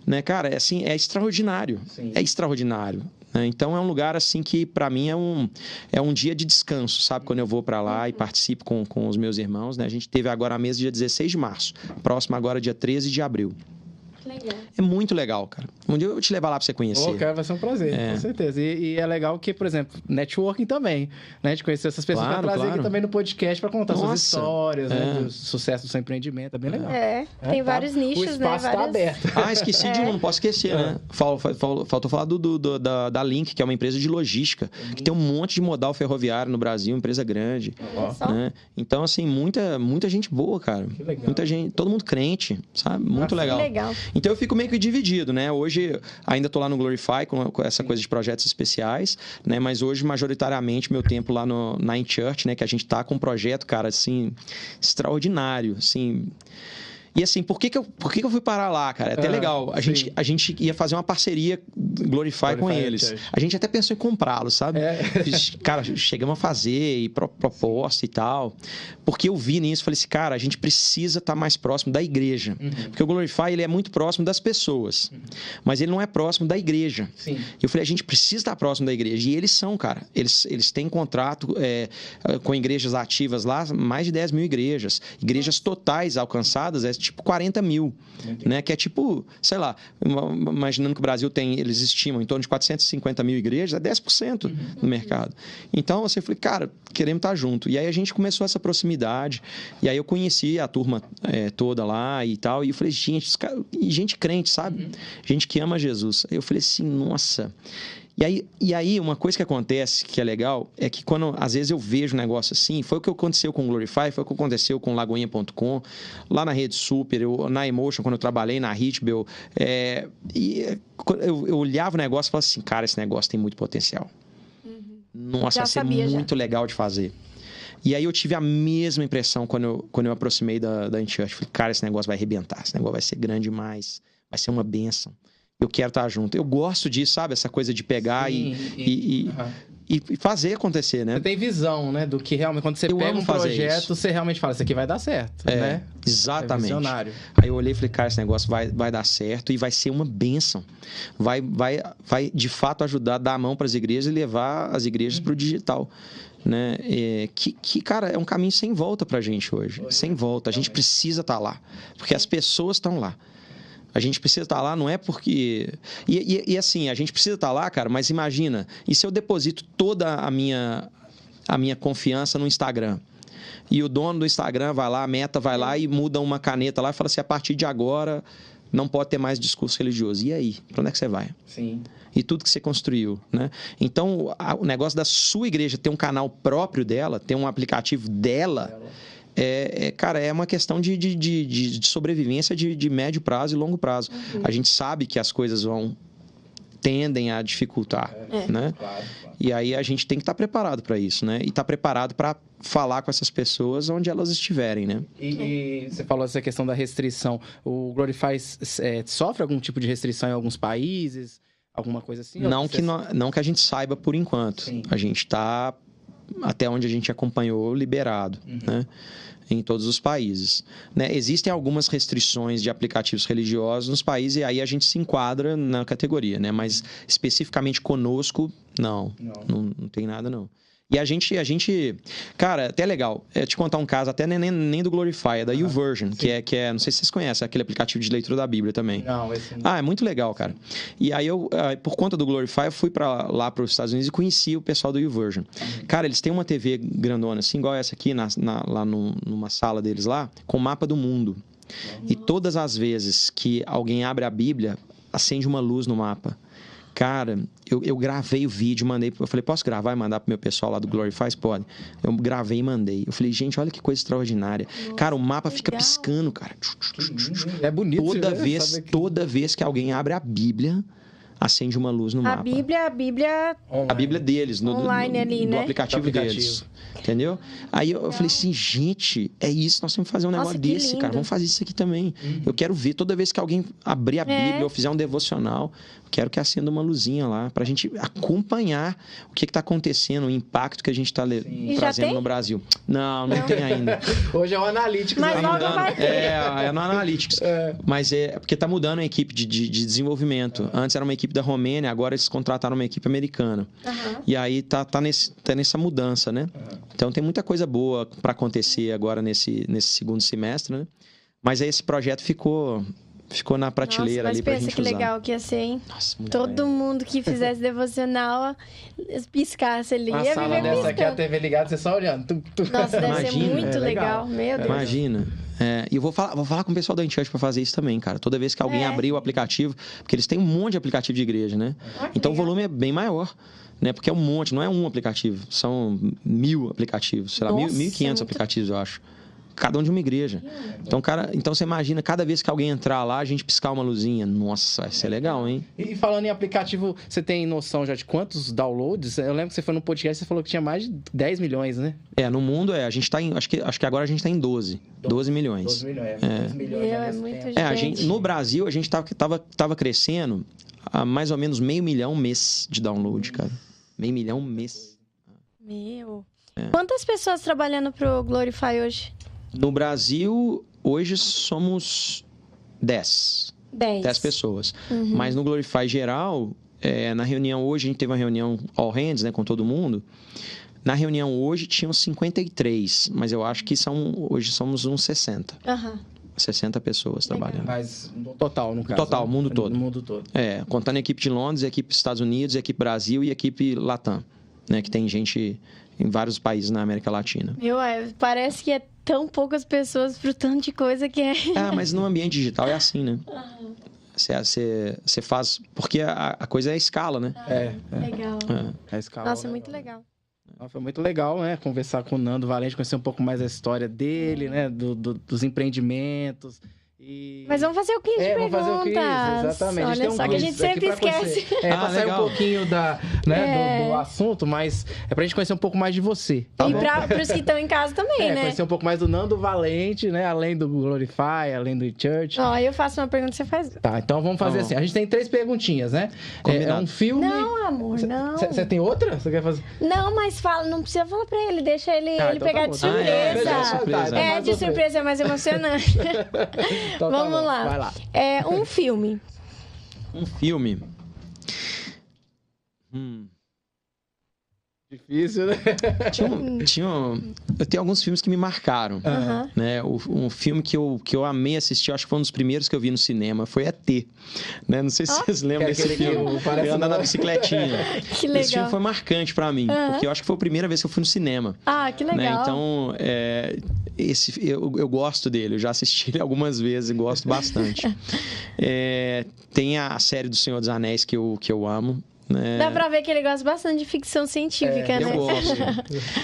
Né, cara? É extraordinário. Sim. É extraordinário. Né? Então é um lugar assim que para mim é um dia de descanso, sabe? Quando eu vou para lá e participo com os meus irmãos, né? A gente teve agora a mesa dia 16 de março, próximo agora dia 13 de abril. Legal. É muito legal, cara. Um dia eu vou te levar lá pra você conhecer. Cara, vai ser um prazer, com certeza. E é legal que, por exemplo, networking também, né? De conhecer essas pessoas, pra trazer aqui também no podcast pra contar suas histórias, né? Do sucesso do seu empreendimento, é bem legal. Tem vários nichos, né? O espaço tá aberto. Esqueci de um, não posso esquecer, né? Faltou falar da Link, que é uma empresa de logística, que tem um monte de modal ferroviário no Brasil, empresa grande. Né? Então, assim, muita gente boa, cara. Que legal. Muita gente, todo mundo crente, sabe? Muito legal. Que legal. Então eu fico meio que dividido, né? Hoje ainda estou lá no Glorify com essa coisa de projetos especiais, né? Mas hoje majoritariamente meu tempo lá na InChurch, né? Que a gente tá com um projeto, cara, assim, extraordinário, assim. E assim, por que eu fui parar lá, cara? É até legal. A gente ia fazer uma parceria Glorify com eles. A gente até pensou em comprá-los, sabe? Cara, chegamos a fazer e proposta e tal. Porque eu vi nisso, falei assim, cara, a gente precisa estar mais próximo da igreja. Porque o Glorify, ele é muito próximo das pessoas. Mas ele não é próximo da igreja. Sim. E eu falei, a gente precisa estar próximo da igreja. E eles são, cara. Eles têm contrato com igrejas ativas lá, mais de 10 mil igrejas. Igrejas totais alcançadas, tipo 40 mil, né? Que é tipo, sei lá, imaginando que o Brasil tem, eles estimam em torno de 450 mil igrejas, é 10% do mercado. Então, assim, eu falei, cara, queremos estar junto. E aí a gente começou essa proximidade, e aí eu conheci a turma toda lá e tal, e eu falei, gente, gente crente, sabe? Gente que ama Jesus. Aí eu falei assim, nossa... E aí, uma coisa que acontece, que é legal, é que quando, às vezes, eu vejo um negócio assim, foi o que aconteceu com o Glorify, foi o que aconteceu com o Lagoinha.com, lá na Rede Super, na Emotion, quando eu trabalhei na Hitbel, eu olhava o negócio e falava assim, cara, esse negócio tem muito potencial. Nossa, vai ser muito legal de fazer. E aí eu tive a mesma impressão quando eu aproximei da InChurch. Falei, cara, esse negócio vai arrebentar, esse negócio vai ser grande demais, vai ser uma bênção. Eu quero estar junto. Eu gosto disso, sabe? Essa coisa de pegar e fazer acontecer, né? Você tem visão, né? Do que realmente... Quando você pega um projeto, você realmente fala, isso aqui vai dar certo, né? Exatamente. É visionário. Aí eu olhei e falei, cara, esse negócio vai dar certo e vai ser uma bênção. Vai de fato, ajudar a dar a mão para as igrejas e levar as igrejas para o digital. Né? Cara, é um caminho sem volta pra gente hoje. Sem volta. A gente precisa estar lá. Porque as pessoas estão lá. A gente precisa estar lá, não é porque... E assim, a gente precisa estar lá, cara, mas imagina, e se eu deposito toda a minha confiança no Instagram? E o dono do Instagram vai lá, a Meta vai lá e muda uma caneta lá e fala assim, a partir de agora não pode ter mais discurso religioso. E aí? Pra onde é que você vai? Sim. E tudo que você construiu, né? Então, o negócio da sua igreja ter um canal próprio dela, ter um aplicativo dela... Cara, é uma questão de sobrevivência de médio prazo e longo prazo. A gente sabe que as coisas tendem a dificultar, né? Claro. E aí a gente tem que estar preparado para isso, né? E estar preparado para falar com essas pessoas onde elas estiverem, né? E você falou essa questão da restrição. O Glorify sofre algum tipo de restrição em alguns países? Alguma coisa assim? Não que a gente saiba por enquanto. Sim. A gente está... até onde a gente acompanhou, liberado, né? Em todos os países. Né? Existem algumas restrições de aplicativos religiosos nos países e aí a gente se enquadra na categoria, né? Mas especificamente conosco, não tem nada, não. E a gente... Cara, até legal. Te contar um caso, até nem do Glorify, é da YouVersion, que é... Não sei se vocês conhecem, aquele aplicativo de leitura da Bíblia também. Não, esse não. É muito legal, cara. E aí por conta do Glorify, eu fui lá para os Estados Unidos e conheci o pessoal do YouVersion. Cara, eles têm uma TV grandona, assim, igual essa aqui, lá numa sala deles lá, com o mapa do mundo. E todas as vezes que alguém abre a Bíblia, acende uma luz no mapa. Cara, eu gravei o vídeo, mandei... Eu falei, posso gravar e mandar pro meu pessoal lá do Glorify? Pode. Eu gravei e mandei. Eu falei, gente, olha que coisa extraordinária. Nossa, cara, o mapa fica piscando, cara. É bonito. Toda vez que alguém abre a Bíblia, acende uma luz no mapa. A Bíblia deles. Online ali, né? Do aplicativo deles. Entendeu? Aí eu falei assim, gente, é isso, nós temos que fazer um negócio desse, lindo. cara. Vamos fazer isso aqui também. Eu quero ver, toda vez que alguém abrir a Bíblia ou fizer um devocional, quero que acenda uma luzinha lá, pra gente acompanhar o que tá acontecendo, o impacto que a gente tá trazendo no Brasil. Não tem ainda. Hoje é o Analytics. Mas logo vai ter. É no Analytics. Mas é porque tá mudando a equipe de desenvolvimento. Antes era uma equipe da Romênia, agora eles contrataram uma equipe americana. E aí tá nessa mudança, né? Então tem muita coisa boa para acontecer agora nesse segundo semestre, né? Mas aí esse projeto ficou na prateleira ali pra gente usar. Mas pensa que legal que ia ser, hein? Nossa, muito Todo mundo que fizesse devocional, piscasse ali. Uma sala dessa aqui, a TV ligada, você só olhando. Nossa, deve ser muito legal. Meu Deus. Imagina. E eu vou falar com o pessoal da InChurch para fazer isso também, cara. Toda vez que alguém abrir o aplicativo, porque eles têm um monte de aplicativo de igreja, né? Então o volume é bem maior. Né? Porque é um monte, não é um aplicativo, são 1.000 aplicativos, sei lá, 1.500 aplicativos, eu acho. Cada um de uma igreja. Então você imagina, cada vez que alguém entrar lá, a gente piscar uma luzinha. Nossa, vai ser legal, hein? E falando em aplicativo, você tem noção já de quantos downloads? Eu lembro que você foi no podcast e você falou que tinha mais de 10 milhões, né? No mundo a gente tá em... Acho que agora a gente tá em 12 milhões. 12 milhões. 12 milhões é muita gente. No Brasil, a gente tava crescendo a mais ou menos 500 mil mês de download, cara. 500 mil mês. Quantas pessoas trabalhando pro Glorify hoje? No Brasil, hoje somos 10 pessoas. Mas no Glorify geral, na reunião hoje, a gente teve uma reunião all hands, né, com todo mundo. Na reunião hoje tinham 53, mas eu acho que hoje somos uns 60. 60 pessoas trabalhando. Mas no total, no caso. Total, né? mundo todo. No mundo todo. Contando a equipe de Londres, a equipe Estados Unidos, a equipe Brasil e a equipe Latam, né? Que tem gente em vários países na América Latina. Parece que é tão poucas pessoas pro tanto de coisa que é. Mas no ambiente digital é assim, né? Você faz... Porque a coisa é a escala, né? Legal. A escala. Nossa, muito legal. Foi muito legal, né? Conversar com o Nando Valente, conhecer um pouco mais da história dele, né? Dos empreendimentos. Mas vamos fazer o quiz de perguntas. Vamos fazer o quiz, exatamente. Olha só, que a gente sempre esquece. Pra sair um pouquinho do assunto, mas é pra gente conhecer um pouco mais de você. Tá e pros que estão em casa também, né? Conhecer um pouco mais do Nando Valente, né? Além do Glorify, além do Church. Eu faço uma pergunta e você faz. Tá, então vamos fazer assim. A gente tem 3 perguntinhas, né? É um filme... Não, amor, não. Você tem outra? Você quer fazer? Não, mas não precisa falar pra ele. Deixa ele pegar de surpresa. De surpresa é mais emocionante. Então, vamos lá. Vai lá. Um filme. Um filme. Difícil, né? Eu tenho alguns filmes que me marcaram. Né? Um filme que eu amei assistir, acho que foi um dos primeiros que eu vi no cinema, foi E.T. Né? Não sei se vocês lembram desse filme. Eu andando na bicicletinha. Que legal. Esse filme foi marcante pra mim, porque eu acho que foi a primeira vez que eu fui no cinema. Que legal. Né? Então, eu gosto dele, eu já assisti ele algumas vezes e gosto bastante. Tem a série do Senhor dos Anéis que eu amo. Né? Dá pra ver que ele gosta bastante de ficção científica, né? Eu gosto.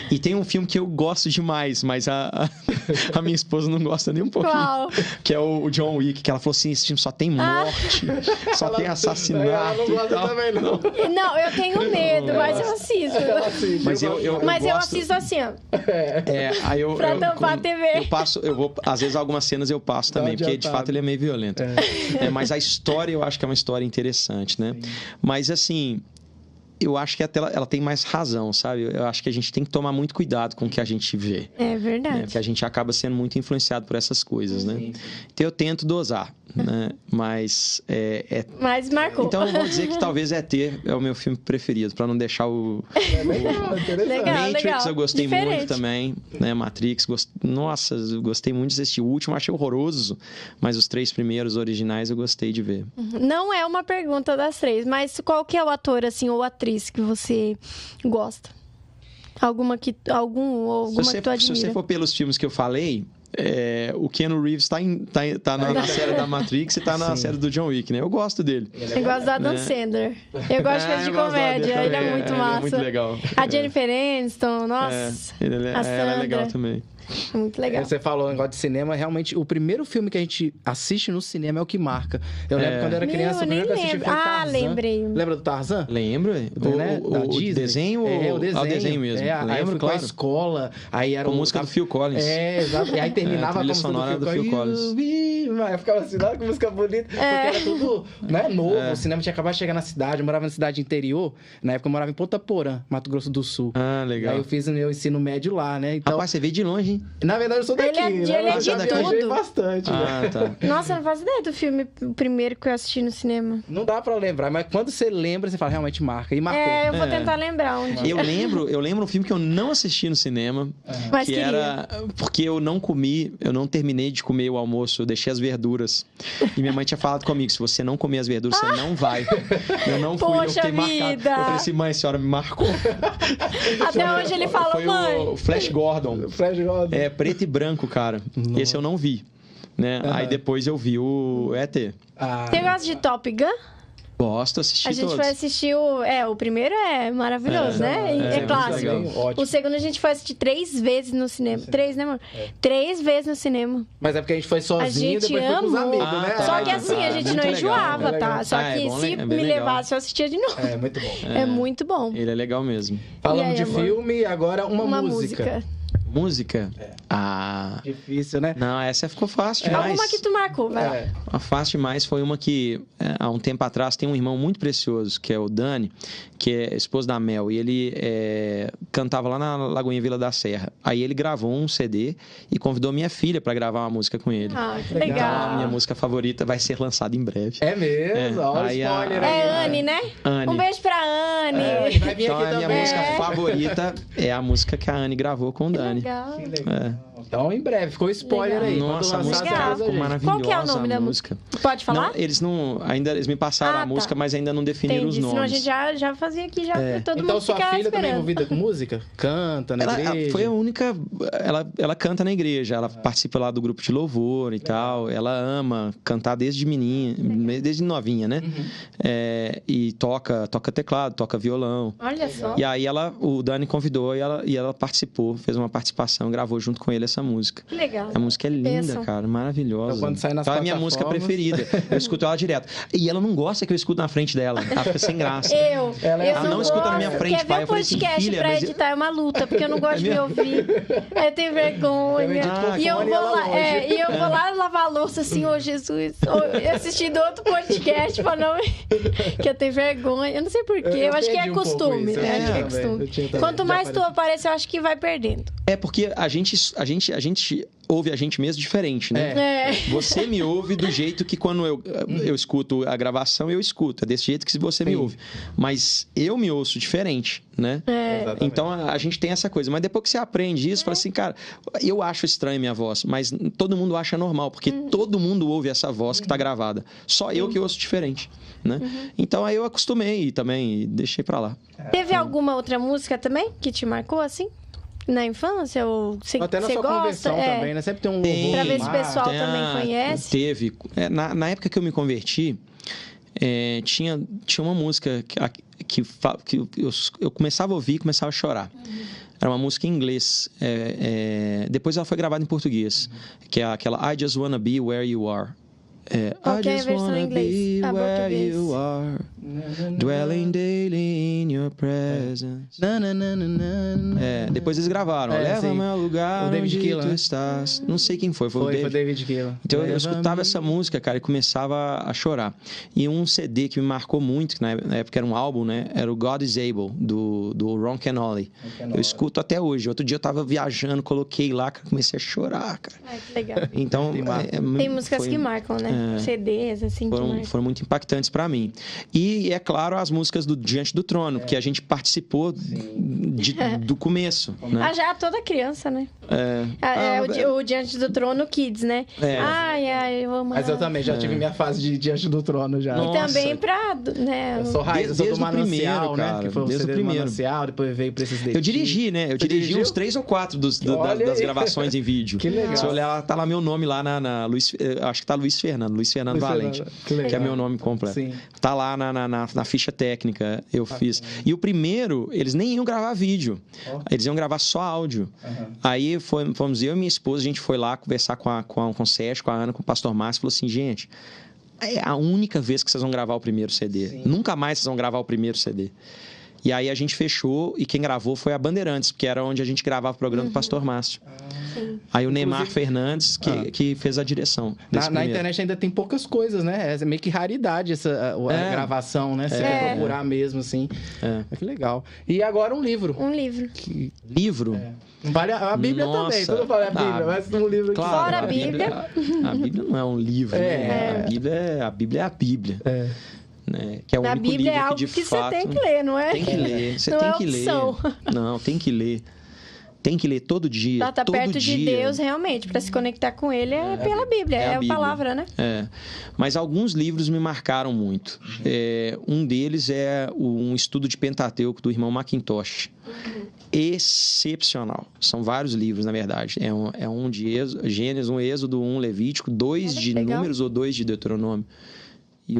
E tem um filme que eu gosto demais, mas a minha esposa não gosta nem um pouquinho. Qual? Que é o John Wick, que ela falou assim, esse filme só tem morte, só tem assassinato. Ela não gosta também, não. Não, eu tenho medo, mas eu assisto. Mas eu gosto... assisto assim, ó. Aí pra tampar a TV. Eu vou, às vezes algumas cenas eu passo também, porque de fato ele é meio violento. Mas a história, eu acho que é uma história interessante, né? Sim. Mas assim... Eu acho que até ela tem mais razão, sabe? Eu acho que a gente tem que tomar muito cuidado com o que a gente vê. É verdade. Né? Porque a gente acaba sendo muito influenciado por essas coisas, né? Então eu tento dosar, né? Mas... Mas marcou. Então eu vou dizer que talvez E.T. é o meu filme preferido, pra não deixar o... Legal, Matrix eu gostei muito também, né? Matrix, nossa, eu gostei muito de assistir. O último eu achei horroroso, mas os 3 primeiros originais eu gostei de ver. Não é uma pergunta das 3, mas qual que é o ator, assim, ou atriz que você gosta? Alguma que tu admira? Se você for pelos filmes que eu falei, o Keanu Reeves tá na série da Matrix e tá na série do John Wick, né? Eu gosto dele. Eu gosto do Adam Sandler. Eu gosto de coisa de comédia. Ele é muito massa. Ele é muito legal. A Jennifer Aniston, nossa. Ela é legal também. Muito legal. Você falou um negócio de cinema, realmente, o primeiro filme que a gente assiste no cinema é o que marca. Eu lembro quando eu era criança, o primeiro que eu assisti foi Tarzan. Lembrei. Lembra do Tarzan? Lembro. O desenho? O desenho. O desenho mesmo. Aí eu fui pra escola, aí era com música do Phil Collins. Exato. E aí terminava a trilha sonora do Phil Collins. Aí ficava assim, com música bonita, porque era tudo novo. O cinema tinha acabado de chegar na cidade, eu morava na cidade interior, na época eu morava em Ponta Porã, Mato Grosso do Sul. Legal. Aí eu fiz o meu ensino médio lá, né? Então, rapaz, você veio de longe, hein? Na verdade, eu sou daqui. Ele é de tudo. Bastante. Tá. Nossa, eu não faço ideia do filme primeiro que eu assisti no cinema. Não dá pra lembrar, mas quando você lembra, você fala, realmente marca. E marcou. Eu vou tentar lembrar um dia. Eu lembro um filme que eu não assisti no cinema, mas que era porque eu não terminei de comer o almoço, eu deixei as verduras. E minha mãe tinha falado comigo, se você não comer as verduras, você não vai. Eu não fui, eu fiquei marcado. Eu falei assim, mãe, a senhora me marcou. Até hoje ele fala, mãe. O Flash Gordon. É preto e branco, cara. Nossa. Esse eu não vi, né? Aí depois eu vi o ET. Você gosta de Top Gun? Gosto, assisti todos. A gente foi assistir o primeiro é maravilhoso, né? É clássico. O segundo a gente foi assistir 3 vezes no cinema. 3, né, mano? 3 vezes no cinema. Mas é porque a gente foi sozinho e depois foi com os amigos, né? Só que assim, a gente não enjoava, tá? Só que se me levasse, eu assistia de novo. É muito bom. É muito bom. Ele é legal mesmo. Falando de filme, agora uma música. Música? Difícil, né? Não, essa ficou fácil demais. Alguma que tu marcou, vai lá. A fácil demais foi uma que, há um tempo atrás, tem um irmão muito precioso, que é o Dani, que é esposo da Mel, e ele cantava lá na Lagoinha Vila da Serra. Aí ele gravou um CD e convidou minha filha para gravar uma música com ele. Que legal. Então, a minha música favorita vai ser lançada em breve. É mesmo? Olha o spoiler aí. É Anne, né? Anne. Um beijo pra Anne. Então, a minha música favorita é a música que a Anne gravou com o Dani. Dani. Legal. Que legal. Então, em breve, ficou spoiler aí. Nossa, a Quando lançar, música você avisa a ficou gente. maravilhosa. Qual que é o nome da música? Pode falar? Não, eles me passaram Ah, a música, tá. mas ainda não definiram Entendi. os Senão a nomes. gente já fazia aqui, já pra todo Então, mundo sua ficar filha também é esperando. envolvida com música? Canta na Ela igreja? foi a única. Ela canta na igreja, ela participa lá do grupo de louvor e tal. Ela ama cantar desde menina, desde novinha, né? E toca teclado, toca violão. Olha só. E aí o Dani convidou e ela participou, fez uma participação, gravou junto com ele essa música. Que legal. A música é linda, Bênção. cara, maravilhosa. Então, quando sai nas é a minha música plataformas- preferida. Eu escuto ela direto. E ela não gosta que eu escuto na frente dela. Ela fica sem graça. Eu não escuta na minha gosto. frente, Quer pai? ver Eu um falei assim, podcast filha, pra mas editar? É uma luta, porque eu não gosto de me ouvir. Eu tenho vergonha. Ah, E eu como vou ela lá, longe. e eu vou lá lavar a louça assim, ô Jesus, assistindo outro podcast pra não... que eu tenho vergonha. Eu não sei porquê, eu acho que é perdi um pouco costume. isso, Né? Acho que é também. costume. Eu tinha também, Quanto já mais tu apareceu. aparece, eu acho que vai perdendo. É porque a gente ouve a gente mesmo diferente, né? É. Você me ouve do jeito que quando eu escuto a gravação, eu escuto. É desse jeito que você me ouve. Mas eu me ouço diferente, né? Exatamente. Então a gente tem essa coisa. Mas depois que você aprende isso, fala assim, cara, eu acho estranha a minha voz, mas todo mundo acha normal, porque todo mundo ouve essa voz que tá gravada. Só eu que ouço diferente, né? Então aí eu acostumei também e deixei pra lá. Teve alguma outra música também que te marcou assim? Na infância? Ou você Até na sua gosta? conversão também, né? Sempre tem um Tem. Pra ver se o louvor pessoal Tem também conhece. Teve. Na época que eu me converti, tinha uma música que eu começava a ouvir e começava a chorar. Era uma música em inglês. Depois ela foi gravada em português. Que é aquela I Just Wanna Be Where You Are. Qual que é a I just versão em wanna inglês? be Ah, where português. you are, dwelling daily in your presence. Depois eles gravaram. Leva-me ao lugar O David onde Keelan, tu né? estás. Não sei quem foi. Foi o Foi David. David Keelan. Então eu escutava essa música, cara, e começava a chorar. E um CD que me marcou muito, que na época era um álbum, né? Era o God is Able, do Ron Kenoly. Eu escuto até hoje. Outro dia eu tava viajando, coloquei lá, cara, comecei a chorar, cara. Ai, que legal. Então, Tem músicas que marcam, né? CDs, assim, que marcam. foram muito impactantes pra mim. E, é claro, as músicas do Diante do Trono, porque a gente participou do começo, né? Já toda criança, né? Ah, O Diante do Trono Kids, né? Ai, eu amo. Mas eu também já tive minha fase de Diante do Trono já. E Nossa. também pra, né? Eu sou raiz, eu sou do Desde o Manancial, primeiro, né? cara, Que foi o desde CD o do primeiro. Manancial, depois veio pra esses Eu dirigi, né? Eu dirigi dirigiu? uns 3 ou 4 Olha das aí. gravações em vídeo. Que legal. Se eu olhar, tá lá meu nome lá na Luiz... Acho que tá Luiz Fernando Valente. Que legal. Que é meu nome completo. Sim. Tá lá na ficha técnica, eu fiz. E o primeiro, eles nem iam gravar vídeo. Eles iam gravar só áudio. Aí fomos eu e minha esposa, a gente foi lá conversar com o Sérgio, com a Ana, com o Pastor Márcio, falou assim, gente, é a única vez que vocês vão gravar o primeiro CD. Sim. Nunca mais vocês vão gravar o primeiro CD. E aí a gente fechou e quem gravou foi a Bandeirantes, porque era onde a gente gravava o programa do Pastor Márcio. Aí o Neymar Fernandes, que fez a direção desse Na primeiro. internet ainda tem poucas coisas, né? É meio que raridade a gravação, né? Você quer procurar mesmo, assim. Que legal. E agora um livro. Um livro. Livro? Vale a Bíblia Nossa. também. Todo mundo fala a Bíblia, mas um livro que Claro, Fora a Bíblia. A Bíblia não é um livro, né? A Bíblia é a Bíblia. Né? Que é o A único Bíblia é livro algo que de que fato... você tem que ler, não é? Tem que ler. Você Não tem é que ler. opção. Não, tem que ler. Tem que ler todo dia. Pra estar todo perto dia. de Deus, realmente. Pra se conectar com Ele é pela Bíblia. É a Bíblia. palavra, né? Mas alguns livros me marcaram muito. Um deles é um estudo de Pentateuco do irmão Macintosh. Excepcional. São vários livros, na verdade. É um de Gênesis, um Êxodo, um Levítico, 2 de legal. Números ou 2 de Deuteronômio. E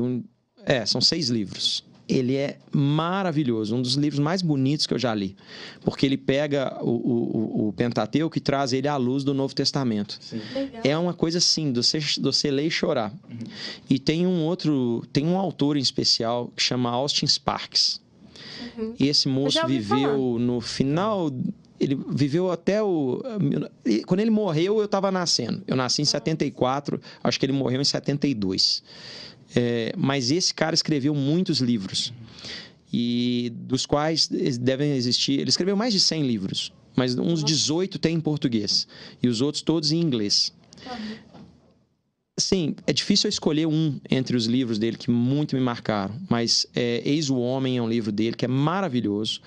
são 6 livros. Ele é maravilhoso, um dos livros mais bonitos que eu já li. Porque ele pega o Pentateuco e traz ele à luz do Novo Testamento. Legal. É uma coisa assim, de você ler e chorar. E tem um autor em especial que chama Austin Sparks. Esse moço já ouvi viveu no final... Ele viveu até quando ele morreu, eu estava nascendo. Eu nasci em 74, acho que ele morreu em 72. Mas esse cara escreveu muitos livros. E dos quais devem existir... Ele escreveu mais de 100 livros. Mas uns 18 tem em português. E os outros todos em inglês. Sim, é difícil eu escolher um entre os livros dele que muito me marcaram, mas Eis o Homem é um livro dele que é maravilhoso.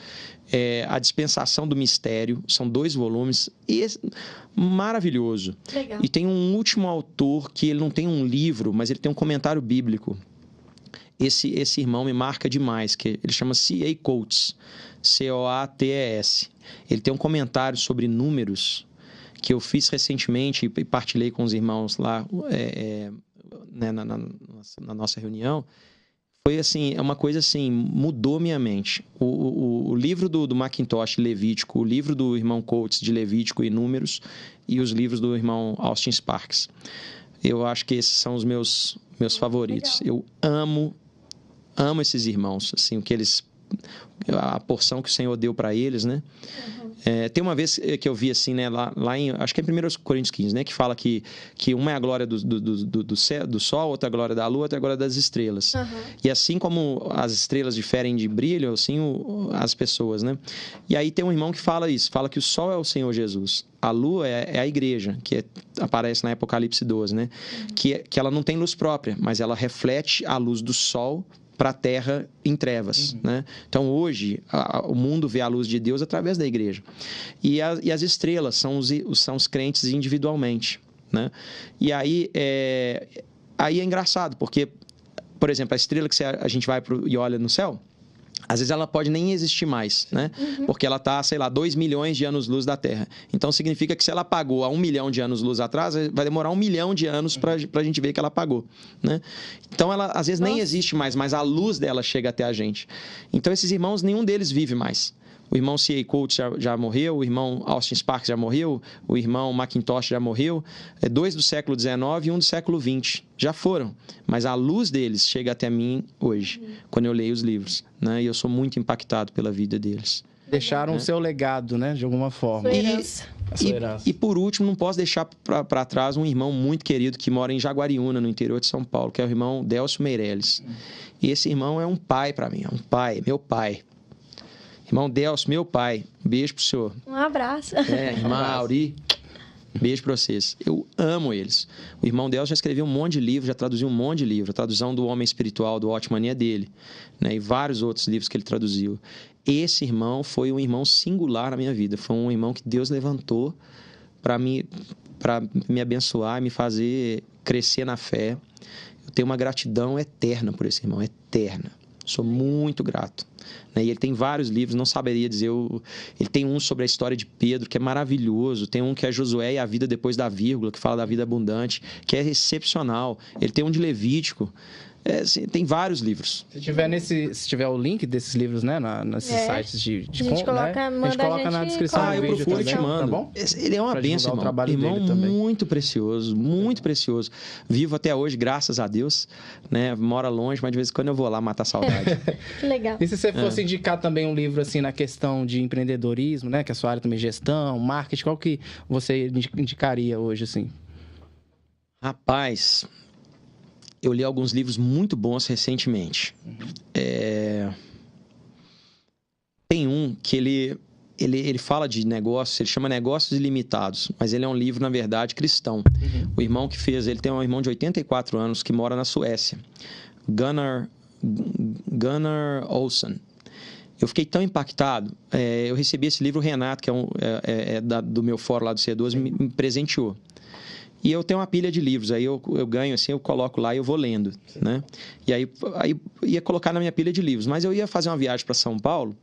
A Dispensação do Mistério, são 2 volumes, maravilhoso. Legal. E tem um último autor que ele não tem um livro, mas ele tem um comentário bíblico. Esse irmão me marca demais, que ele chama C.A. Coates, C-O-A-T-E-S. Ele tem um comentário sobre números que eu fiz recentemente e partilhei com os irmãos lá né, na nossa reunião. Foi assim, é uma coisa assim, mudou minha mente. O livro do Mackintosh, Levítico, o livro do irmão Coates de Levítico e Números, e os livros do irmão Austin Sparks. Eu acho que esses são os meus favoritos. Legal. Eu amo esses irmãos, assim, o que eles, a porção que o Senhor deu para eles, né? Tem uma vez que eu vi assim, né, lá em, acho que é em 1 Coríntios 15, né, que fala que uma é a glória do sol, outra é a glória da lua, outra é a glória das estrelas. E assim como as estrelas diferem de brilho, assim as pessoas, né? E aí tem um irmão que fala isso, fala que o sol é o Senhor Jesus, a lua é a igreja, que aparece na Apocalipse 12, né? Que ela não tem luz própria, mas ela reflete a luz do sol para a terra em trevas, né? Então hoje o mundo vê a luz de Deus através da igreja, e as estrelas são os crentes individualmente, né? E aí é engraçado porque, por exemplo, a estrela que a gente vai e olha no céu, às vezes ela pode nem existir mais, né? Porque ela está, sei lá, 2 milhões de anos-luz da Terra. Então, significa que se ela apagou há 1 milhão de anos-luz atrás, vai demorar 1 milhão de anos para a gente ver que ela apagou, né? Então, ela às vezes nem existe mais, mas a luz dela chega até a gente. Então, esses irmãos, nenhum deles vive mais. O irmão C.A. Coates já morreu, o irmão Austin Sparks já morreu, o irmão Mackintosh já morreu, 2 do século XIX e 1 do século XX. Já foram, mas a luz deles chega até mim hoje, quando eu leio os livros, né? E eu sou muito impactado pela vida deles. Deixaram o seu legado, né? De alguma forma. Sua herança. E por último, não posso deixar para trás um irmão muito querido que mora em Jaguariúna, no interior de São Paulo, que é o irmão Délcio Meirelles. E esse irmão é um pai para mim, é um pai, meu pai. Irmão Délcio, meu pai, beijo pro senhor. Um abraço. Irmã Auri, beijo pra vocês. Eu amo eles. O irmão Délcio já escreveu um monte de livro, já traduziu um monte de livro. A tradução do Homem Espiritual, do Watchman é dele, né? E vários outros livros que ele traduziu. Esse irmão foi um irmão singular na minha vida. Foi um irmão que Deus levantou para me abençoar, me fazer crescer na fé. Eu tenho uma gratidão eterna por esse irmão, eterna. Sou muito grato. E ele tem vários livros, não saberia dizer. Ele tem um sobre a história de Pedro, que é maravilhoso. Tem um que é Josué e a vida depois da vírgula, que fala da vida abundante, que é excepcional. Ele tem um de Levítico. Assim, tem vários livros. Se tiver o link desses livros, né, nesses sites de a gente coloca, né? A gente coloca na descrição do vídeo. Eu procuro e te mando. Tá bom? Ele é uma bênção, irmão muito precioso, muito precioso. Vivo até hoje, graças a Deus, né? Mora longe, mas de vez em quando eu vou lá matar a saudade. Que legal. E se você fosse indicar também um livro assim na questão de empreendedorismo, né, que é a sua área também, gestão, marketing, qual que você indicaria hoje, assim? Rapaz, eu li alguns livros muito bons recentemente. Tem um que ele fala de negócios, ele chama Negócios Ilimitados, mas ele é um livro, na verdade, cristão. O irmão que fez, ele tem um irmão de 84 anos que mora na Suécia, Gunnar Olsen. Eu fiquei tão impactado. Eu recebi esse livro, o Renato, que do meu fórum lá do C12, me presenteou. E eu tenho uma pilha de livros, aí eu ganho assim, eu coloco lá e eu vou lendo, né? E aí ia colocar na minha pilha de livros, mas eu ia fazer uma viagem para São Paulo,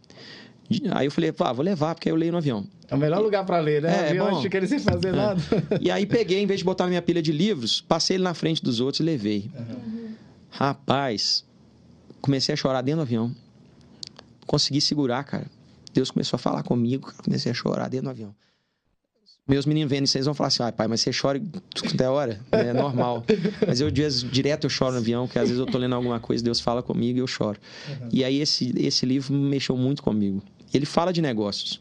aí eu falei, vou levar, porque aí eu leio no avião. É o melhor lugar para ler, né? Avião, antes de querer sem fazer nada. E aí peguei, em vez de botar na minha pilha de livros, passei ele na frente dos outros e levei. Rapaz, comecei a chorar dentro do avião. Consegui segurar, cara. Deus começou a falar comigo, comecei a chorar dentro do avião. Meus meninos vendo isso, eles vão falar assim, pai, mas você chora até hora, é normal. Mas direto eu choro no avião, porque às vezes eu tô lendo alguma coisa, Deus fala comigo e eu choro. E aí esse livro mexeu muito comigo. Ele fala de negócios,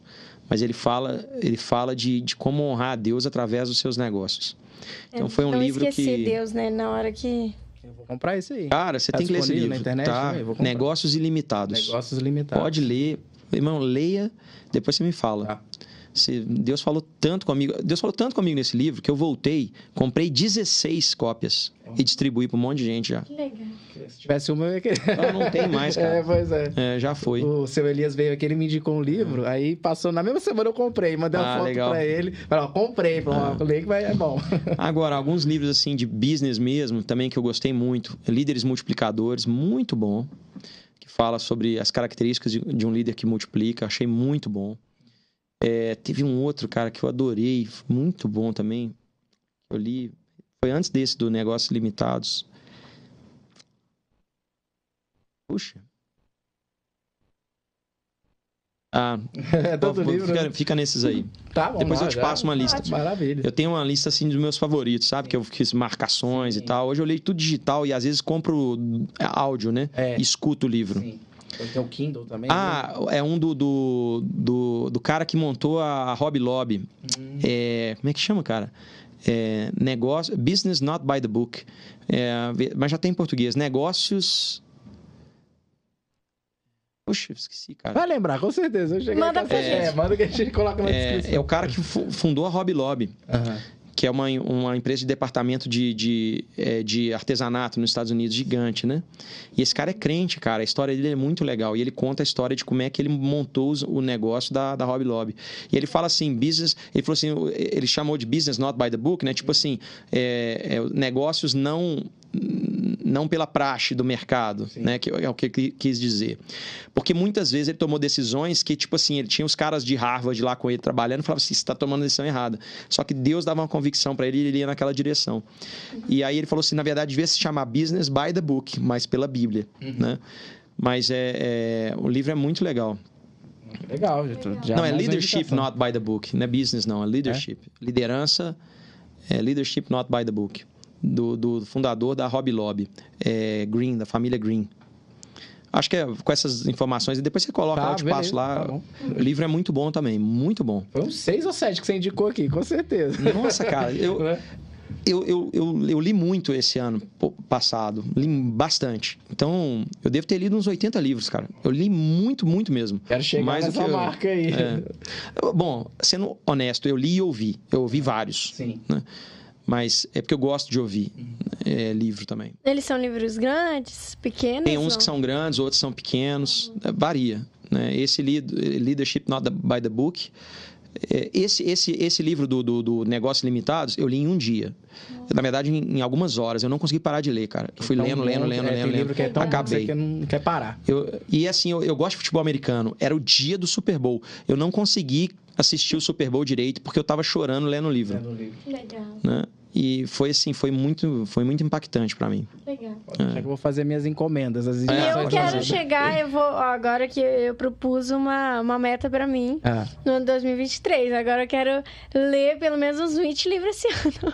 mas ele fala de como honrar a Deus através dos seus negócios. Então foi um livro que... Não Deus, né, na hora que... Eu vou comprar esse aí. Cara, você tem que ler esse livro. Na internet, tá? Negócios Ilimitados. Negócios Ilimitados. Pode ler. Irmão, leia, depois você me fala. Tá. Deus falou tanto comigo nesse livro que eu voltei, comprei 16 cópias e distribuí para um monte de gente já. Que legal. Se tivesse uma, eu ia querer. Não tem mais, cara. Pois é. Já foi. O seu Elias veio aqui, ele me indicou um livro, aí passou, na mesma semana eu comprei, mandei uma foto legal. pra ele. Falei, ó, comprei, falei que é bom. Agora, alguns livros assim de business mesmo, também que eu gostei muito. Líderes Multiplicadores, muito bom. Que fala sobre as características de um líder que multiplica, achei muito bom. Teve um outro, cara, que eu adorei, muito bom também. Eu li, foi antes desse do Negócios Limitados. Puxa. Todo livro, fica nesses aí. Tá bom. Depois eu te passo uma lista. Maravilha. Eu tenho uma lista assim dos meus favoritos, sabe? Que eu fiz marcações e tal. Hoje eu leio tudo digital e às vezes compro áudio, né? Escuto o livro. Sim. Tem o Kindle também. É um do cara que montou a Hobby Lobby. Como é que chama, cara? Negócio, Business Not by the Book. Mas já tem em português. Negócios... Puxa, esqueci, cara. Vai lembrar, com certeza. Manda pra gente. Manda que a gente coloca na descrição. É o cara que fundou a Hobby Lobby. Que é uma empresa de departamento de artesanato nos Estados Unidos, gigante, né? E esse cara é crente, cara. A história dele é muito legal. E ele conta a história de como é que ele montou o negócio da Hobby Lobby. E ele fala assim, ele falou assim, ele chamou de business not by the book, né? Tipo assim, negócios não pela praxe do mercado, né? Que é o que ele quis dizer. Porque muitas vezes ele tomou decisões que, tipo assim, ele tinha os caras de Harvard lá com ele trabalhando e falava assim, você está tomando a decisão errada. Só que Deus dava uma convicção para ele e ele ia naquela direção. E aí ele falou assim, na verdade, devia se chamar Business by the Book, mas pela Bíblia, né? Mas o livro é muito legal. Legal. Já não, é Leadership Not by the Book. Não é Business, não. É Leadership. Liderança é Leadership Not by the Book. Do fundador da Hobby Lobby, Green, da família Green. Acho que com essas informações, e depois você coloca lá, eu te passo lá. Tá, o livro é muito bom também, muito bom. Foi uns 6 ou 7 que você indicou aqui, com certeza. Nossa, cara, eu li muito esse ano passado, li bastante. Então, eu devo ter lido uns 80 livros, cara. Eu li muito, muito mesmo. Quero chegar mais nessa marca aí. Bom, sendo honesto, eu li e ouvi. Eu ouvi vários. Sim. Né? Mas é porque eu gosto de ouvir livro também. Eles são livros grandes, pequenos? Tem uns que são grandes, outros são pequenos. Varia. Né? Esse Leadership Not by the Book, esse livro do Negócios Limitados, eu li em um dia. Na verdade, em algumas horas. Eu não consegui parar de ler, cara. Eu fui lendo. Tem livro que é tão acabei. Bom que você não quer parar. E assim, eu gosto de futebol americano. Era o dia do Super Bowl. Eu não consegui assistir o Super Bowl direito porque eu tava chorando lendo o livro. Legal. Né? E foi assim, foi muito impactante para mim. Legal. Já que eu vou fazer minhas encomendas. E eu quero chegar, agora que eu propus uma meta para mim no ano 2023. Agora eu quero ler pelo menos uns 20 livros esse ano.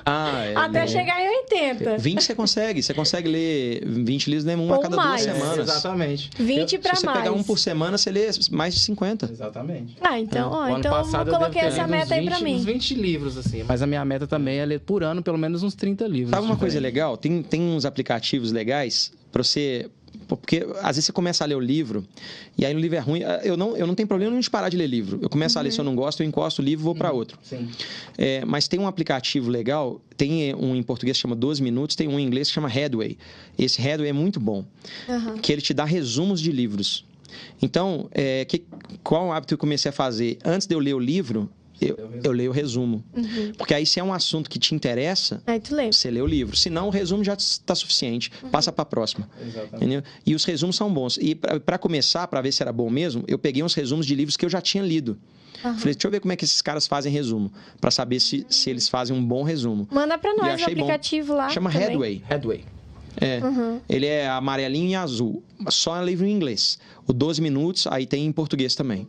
Até chegar em 80. 20 você consegue ler 20 livros, lê um a cada 2 semanas. Exatamente. 20 para mais. Se você pegar um por semana, você lê mais de 50. Exatamente. Então eu coloquei essa meta aí para mim. Uns 20 livros, assim. Mas a minha meta também é ler por ano pelo menos uns 30 livros. Sabe uma coisa legal? Tem uns aplicativos legais para você... Porque às vezes você começa a ler o livro e aí o livro é ruim. Eu não tenho problema nenhum de parar de ler livro. Eu começo a ler, se eu não gosto, eu encosto o livro e vou para outro. Sim. Mas tem um aplicativo legal, tem um em português que chama 12 Minutos, tem um em inglês que chama Headway. Esse Headway é muito bom, que ele te dá resumos de livros. Então, qual o hábito que eu comecei a fazer? Antes de eu ler o livro, eu leio o resumo. Porque aí, se é um assunto que te interessa, aí tu lê. Você lê o livro. Se não, o resumo já está suficiente. Passa para a próxima. Entendeu? E os resumos são bons. E para começar, para ver se era bom mesmo, eu peguei uns resumos de livros que eu já tinha lido. Falei, deixa eu ver como é que esses caras fazem resumo. Para saber se eles fazem um bom resumo. Manda para nós o aplicativo lá. Chama também. Headway. Ele é amarelinho e azul. Só é livro em inglês. O 12 Minutos, aí tem em português também.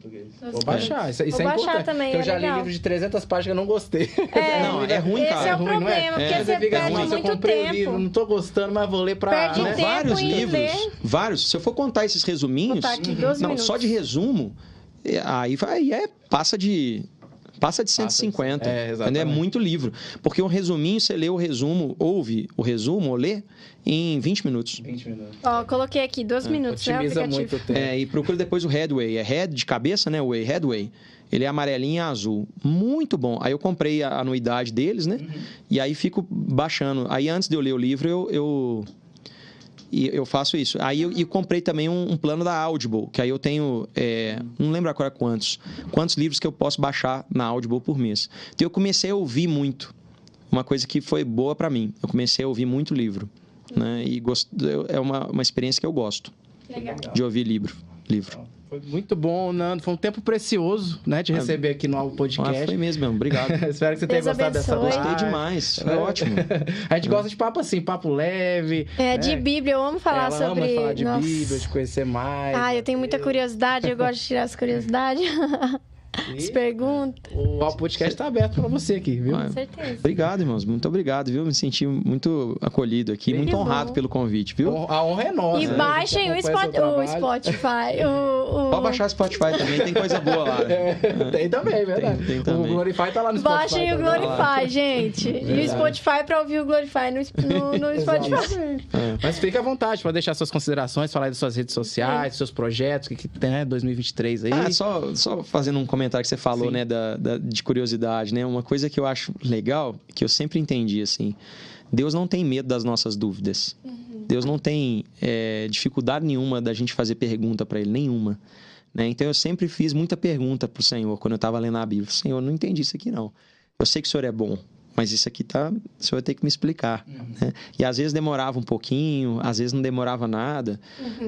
Vou baixar. Isso é importante. Também, eu já li livro de 300 páginas que eu não gostei. É ruim, cara. Esse é o problema, porque você perde muito eu comprei o livro, não tô gostando, mas vou ler pra... Perde tempo vários livros. Vários. Se eu for contar esses resuminhos... Aqui, 12 minutos. Só de resumo, aí passa de 150. É muito livro. Porque um resuminho, você lê o resumo, ouve o resumo, ou lê, em 20 minutos. 20 minutos. Coloquei aqui 12 minutos, otimiza né, o aplicativo. muito o tempo. E procura depois o Headway. É Head de cabeça, né? Headway. Ele é amarelinho e azul. Muito bom. Aí eu comprei a anuidade deles, né? E aí fico baixando. Aí antes de eu ler o livro, eu faço isso. Aí eu comprei também um plano da Audible, que aí eu tenho, não lembro agora quantos livros que eu posso baixar na Audible por mês. Então eu comecei a ouvir muito. Uma coisa que foi boa para mim. Eu comecei a ouvir muito livro, né? E é uma experiência que eu gosto. Legal. De ouvir livro. Foi muito bom, Nando. Foi um tempo precioso, né? Te receber aqui no podcast. Foi mesmo, obrigado. Espero que você tenha gostado dessa Gostei demais, foi ótimo. A gente gosta de papo assim, papo leve. De Bíblia, eu amo falar sobre... Ela ama falar de Bíblia, de conhecer mais. Eu tenho muita curiosidade, eu gosto de tirar as curiosidades. As perguntas. O podcast está aberto para você aqui, viu? Com certeza. Obrigado, irmãos. Muito obrigado, viu? Me senti muito acolhido aqui, muito honrado pelo convite, viu? A honra é nossa. E baixem o Spotify. Pode baixar o Spotify também, tem coisa boa lá. Tem também, verdade. Tem também. O Glorify tá lá no Spotify. Baixem o Glorify, gente. E o Spotify para ouvir o Glorify no Spotify. Mas fique à vontade para deixar suas considerações, falar aí das suas redes sociais, dos seus projetos, o que tem, né? 2023 aí. Só fazendo um comentário que você falou, né, de curiosidade, né? Uma coisa que eu acho legal, que eu sempre entendi, assim, Deus não tem medo das nossas dúvidas. Deus não tem dificuldade nenhuma da gente fazer pergunta para Ele, nenhuma. Né? Então, eu sempre fiz muita pergunta pro Senhor, quando eu estava lendo a Bíblia. Senhor, eu não entendi isso aqui, não. Eu sei que o Senhor é bom, mas isso aqui o Senhor vai ter que me explicar. Né? E às vezes demorava um pouquinho, às vezes não demorava nada,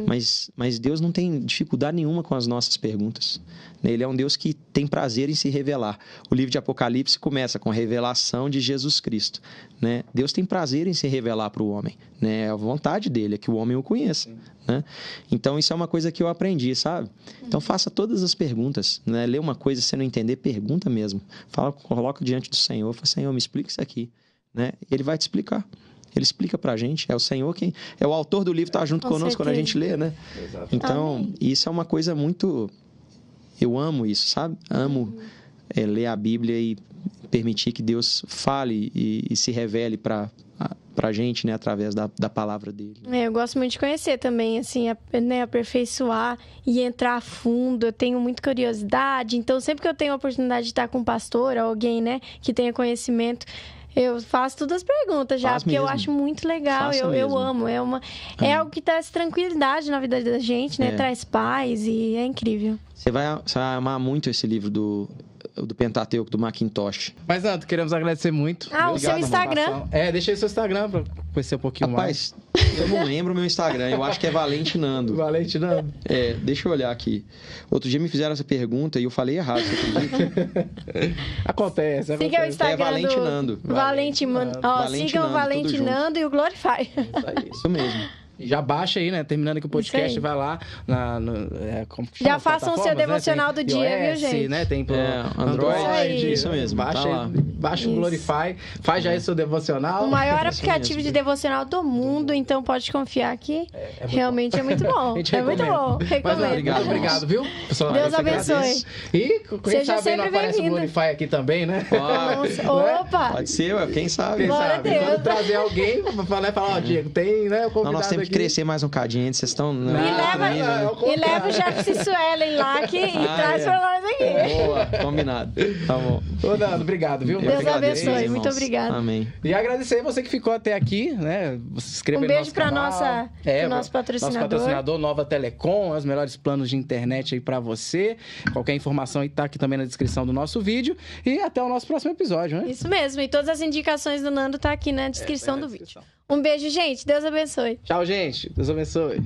mas Deus não tem dificuldade nenhuma com as nossas perguntas. Ele é um Deus que tem prazer em se revelar. O livro de Apocalipse começa com a revelação de Jesus Cristo. Né? Deus tem prazer em se revelar para o homem. Né? A vontade dele é que o homem o conheça. Né? Então, isso é uma coisa que eu aprendi, sabe? Então, faça todas as perguntas. Né? Lê uma coisa, se você não entender, pergunta mesmo. Coloca diante do Senhor. Fala, Senhor, me explica isso aqui. Né? Ele vai te explicar. Ele explica pra gente. É o Senhor quem... É o autor do livro, tá junto conosco quando a gente lê, né? Exato. Então, isso é uma coisa muito... Eu amo isso, sabe? Amo ler a Bíblia e permitir que Deus fale e se revele pra gente, né? Através da palavra dele. Eu gosto muito de conhecer também, assim, né? Aperfeiçoar e entrar a fundo. Eu tenho muita curiosidade. Então, sempre que eu tenho a oportunidade de estar com um pastor, alguém, né? Que tenha conhecimento... Eu faço todas as perguntas já, porque eu acho muito legal, eu amo. É algo que traz tranquilidade na vida da gente, né? Traz paz e é incrível. Você vai amar muito esse livro do Pentateuco, do Macintosh. Mas, Nando, queremos agradecer muito. O seu Instagram. Deixa aí o seu Instagram pra conhecer um pouquinho mais. Rapaz, eu não lembro o meu Instagram. Eu acho que é Valente Nando. Valente Nando? Deixa eu olhar aqui. Outro dia me fizeram essa pergunta e eu falei errado, você acredita? Acontece. Siga o Instagram Valente Nando. Sigam o Valente Nando e o Glorify. Isso mesmo. Já baixa aí, né? Terminando aqui o podcast, vai lá como que chama? Já façam o seu devocional do dia, iOS, viu, gente? Né? Tem pro Android, isso mesmo. Baixa o Glorify, faz já aí seu devocional. O maior aplicativo de devocional do mundo, então pode confiar que realmente é muito bom. É muito bom. Recomendo. Obrigado, viu? Pessoal, Deus abençoe. E quem sabe aí não aparece o Glorify aqui também, né? Opa! Pode ser, quem sabe. Glória a Deus. Quando trazer alguém pra falar, Diego, tem, né? Nós temos que crescer mais um cadinho, vocês estão... E leva o Jefferson Suelen lá e traz pra nós aqui. Boa, combinado. Tá bom. Ô, Nando, obrigado, viu? Deus abençoe, muito obrigado. Amém. E agradecer você que ficou até aqui, né? Se inscreva no nosso canal. Nosso patrocinador. Nosso patrocinador, Nova Telecom, os melhores planos de internet aí pra você. Qualquer informação aí tá aqui também na descrição do nosso vídeo. E até o nosso próximo episódio, né? Isso mesmo, e todas as indicações do Nando tá aqui na descrição do vídeo. Um beijo, gente. Deus abençoe. Tchau, gente. Deus abençoe.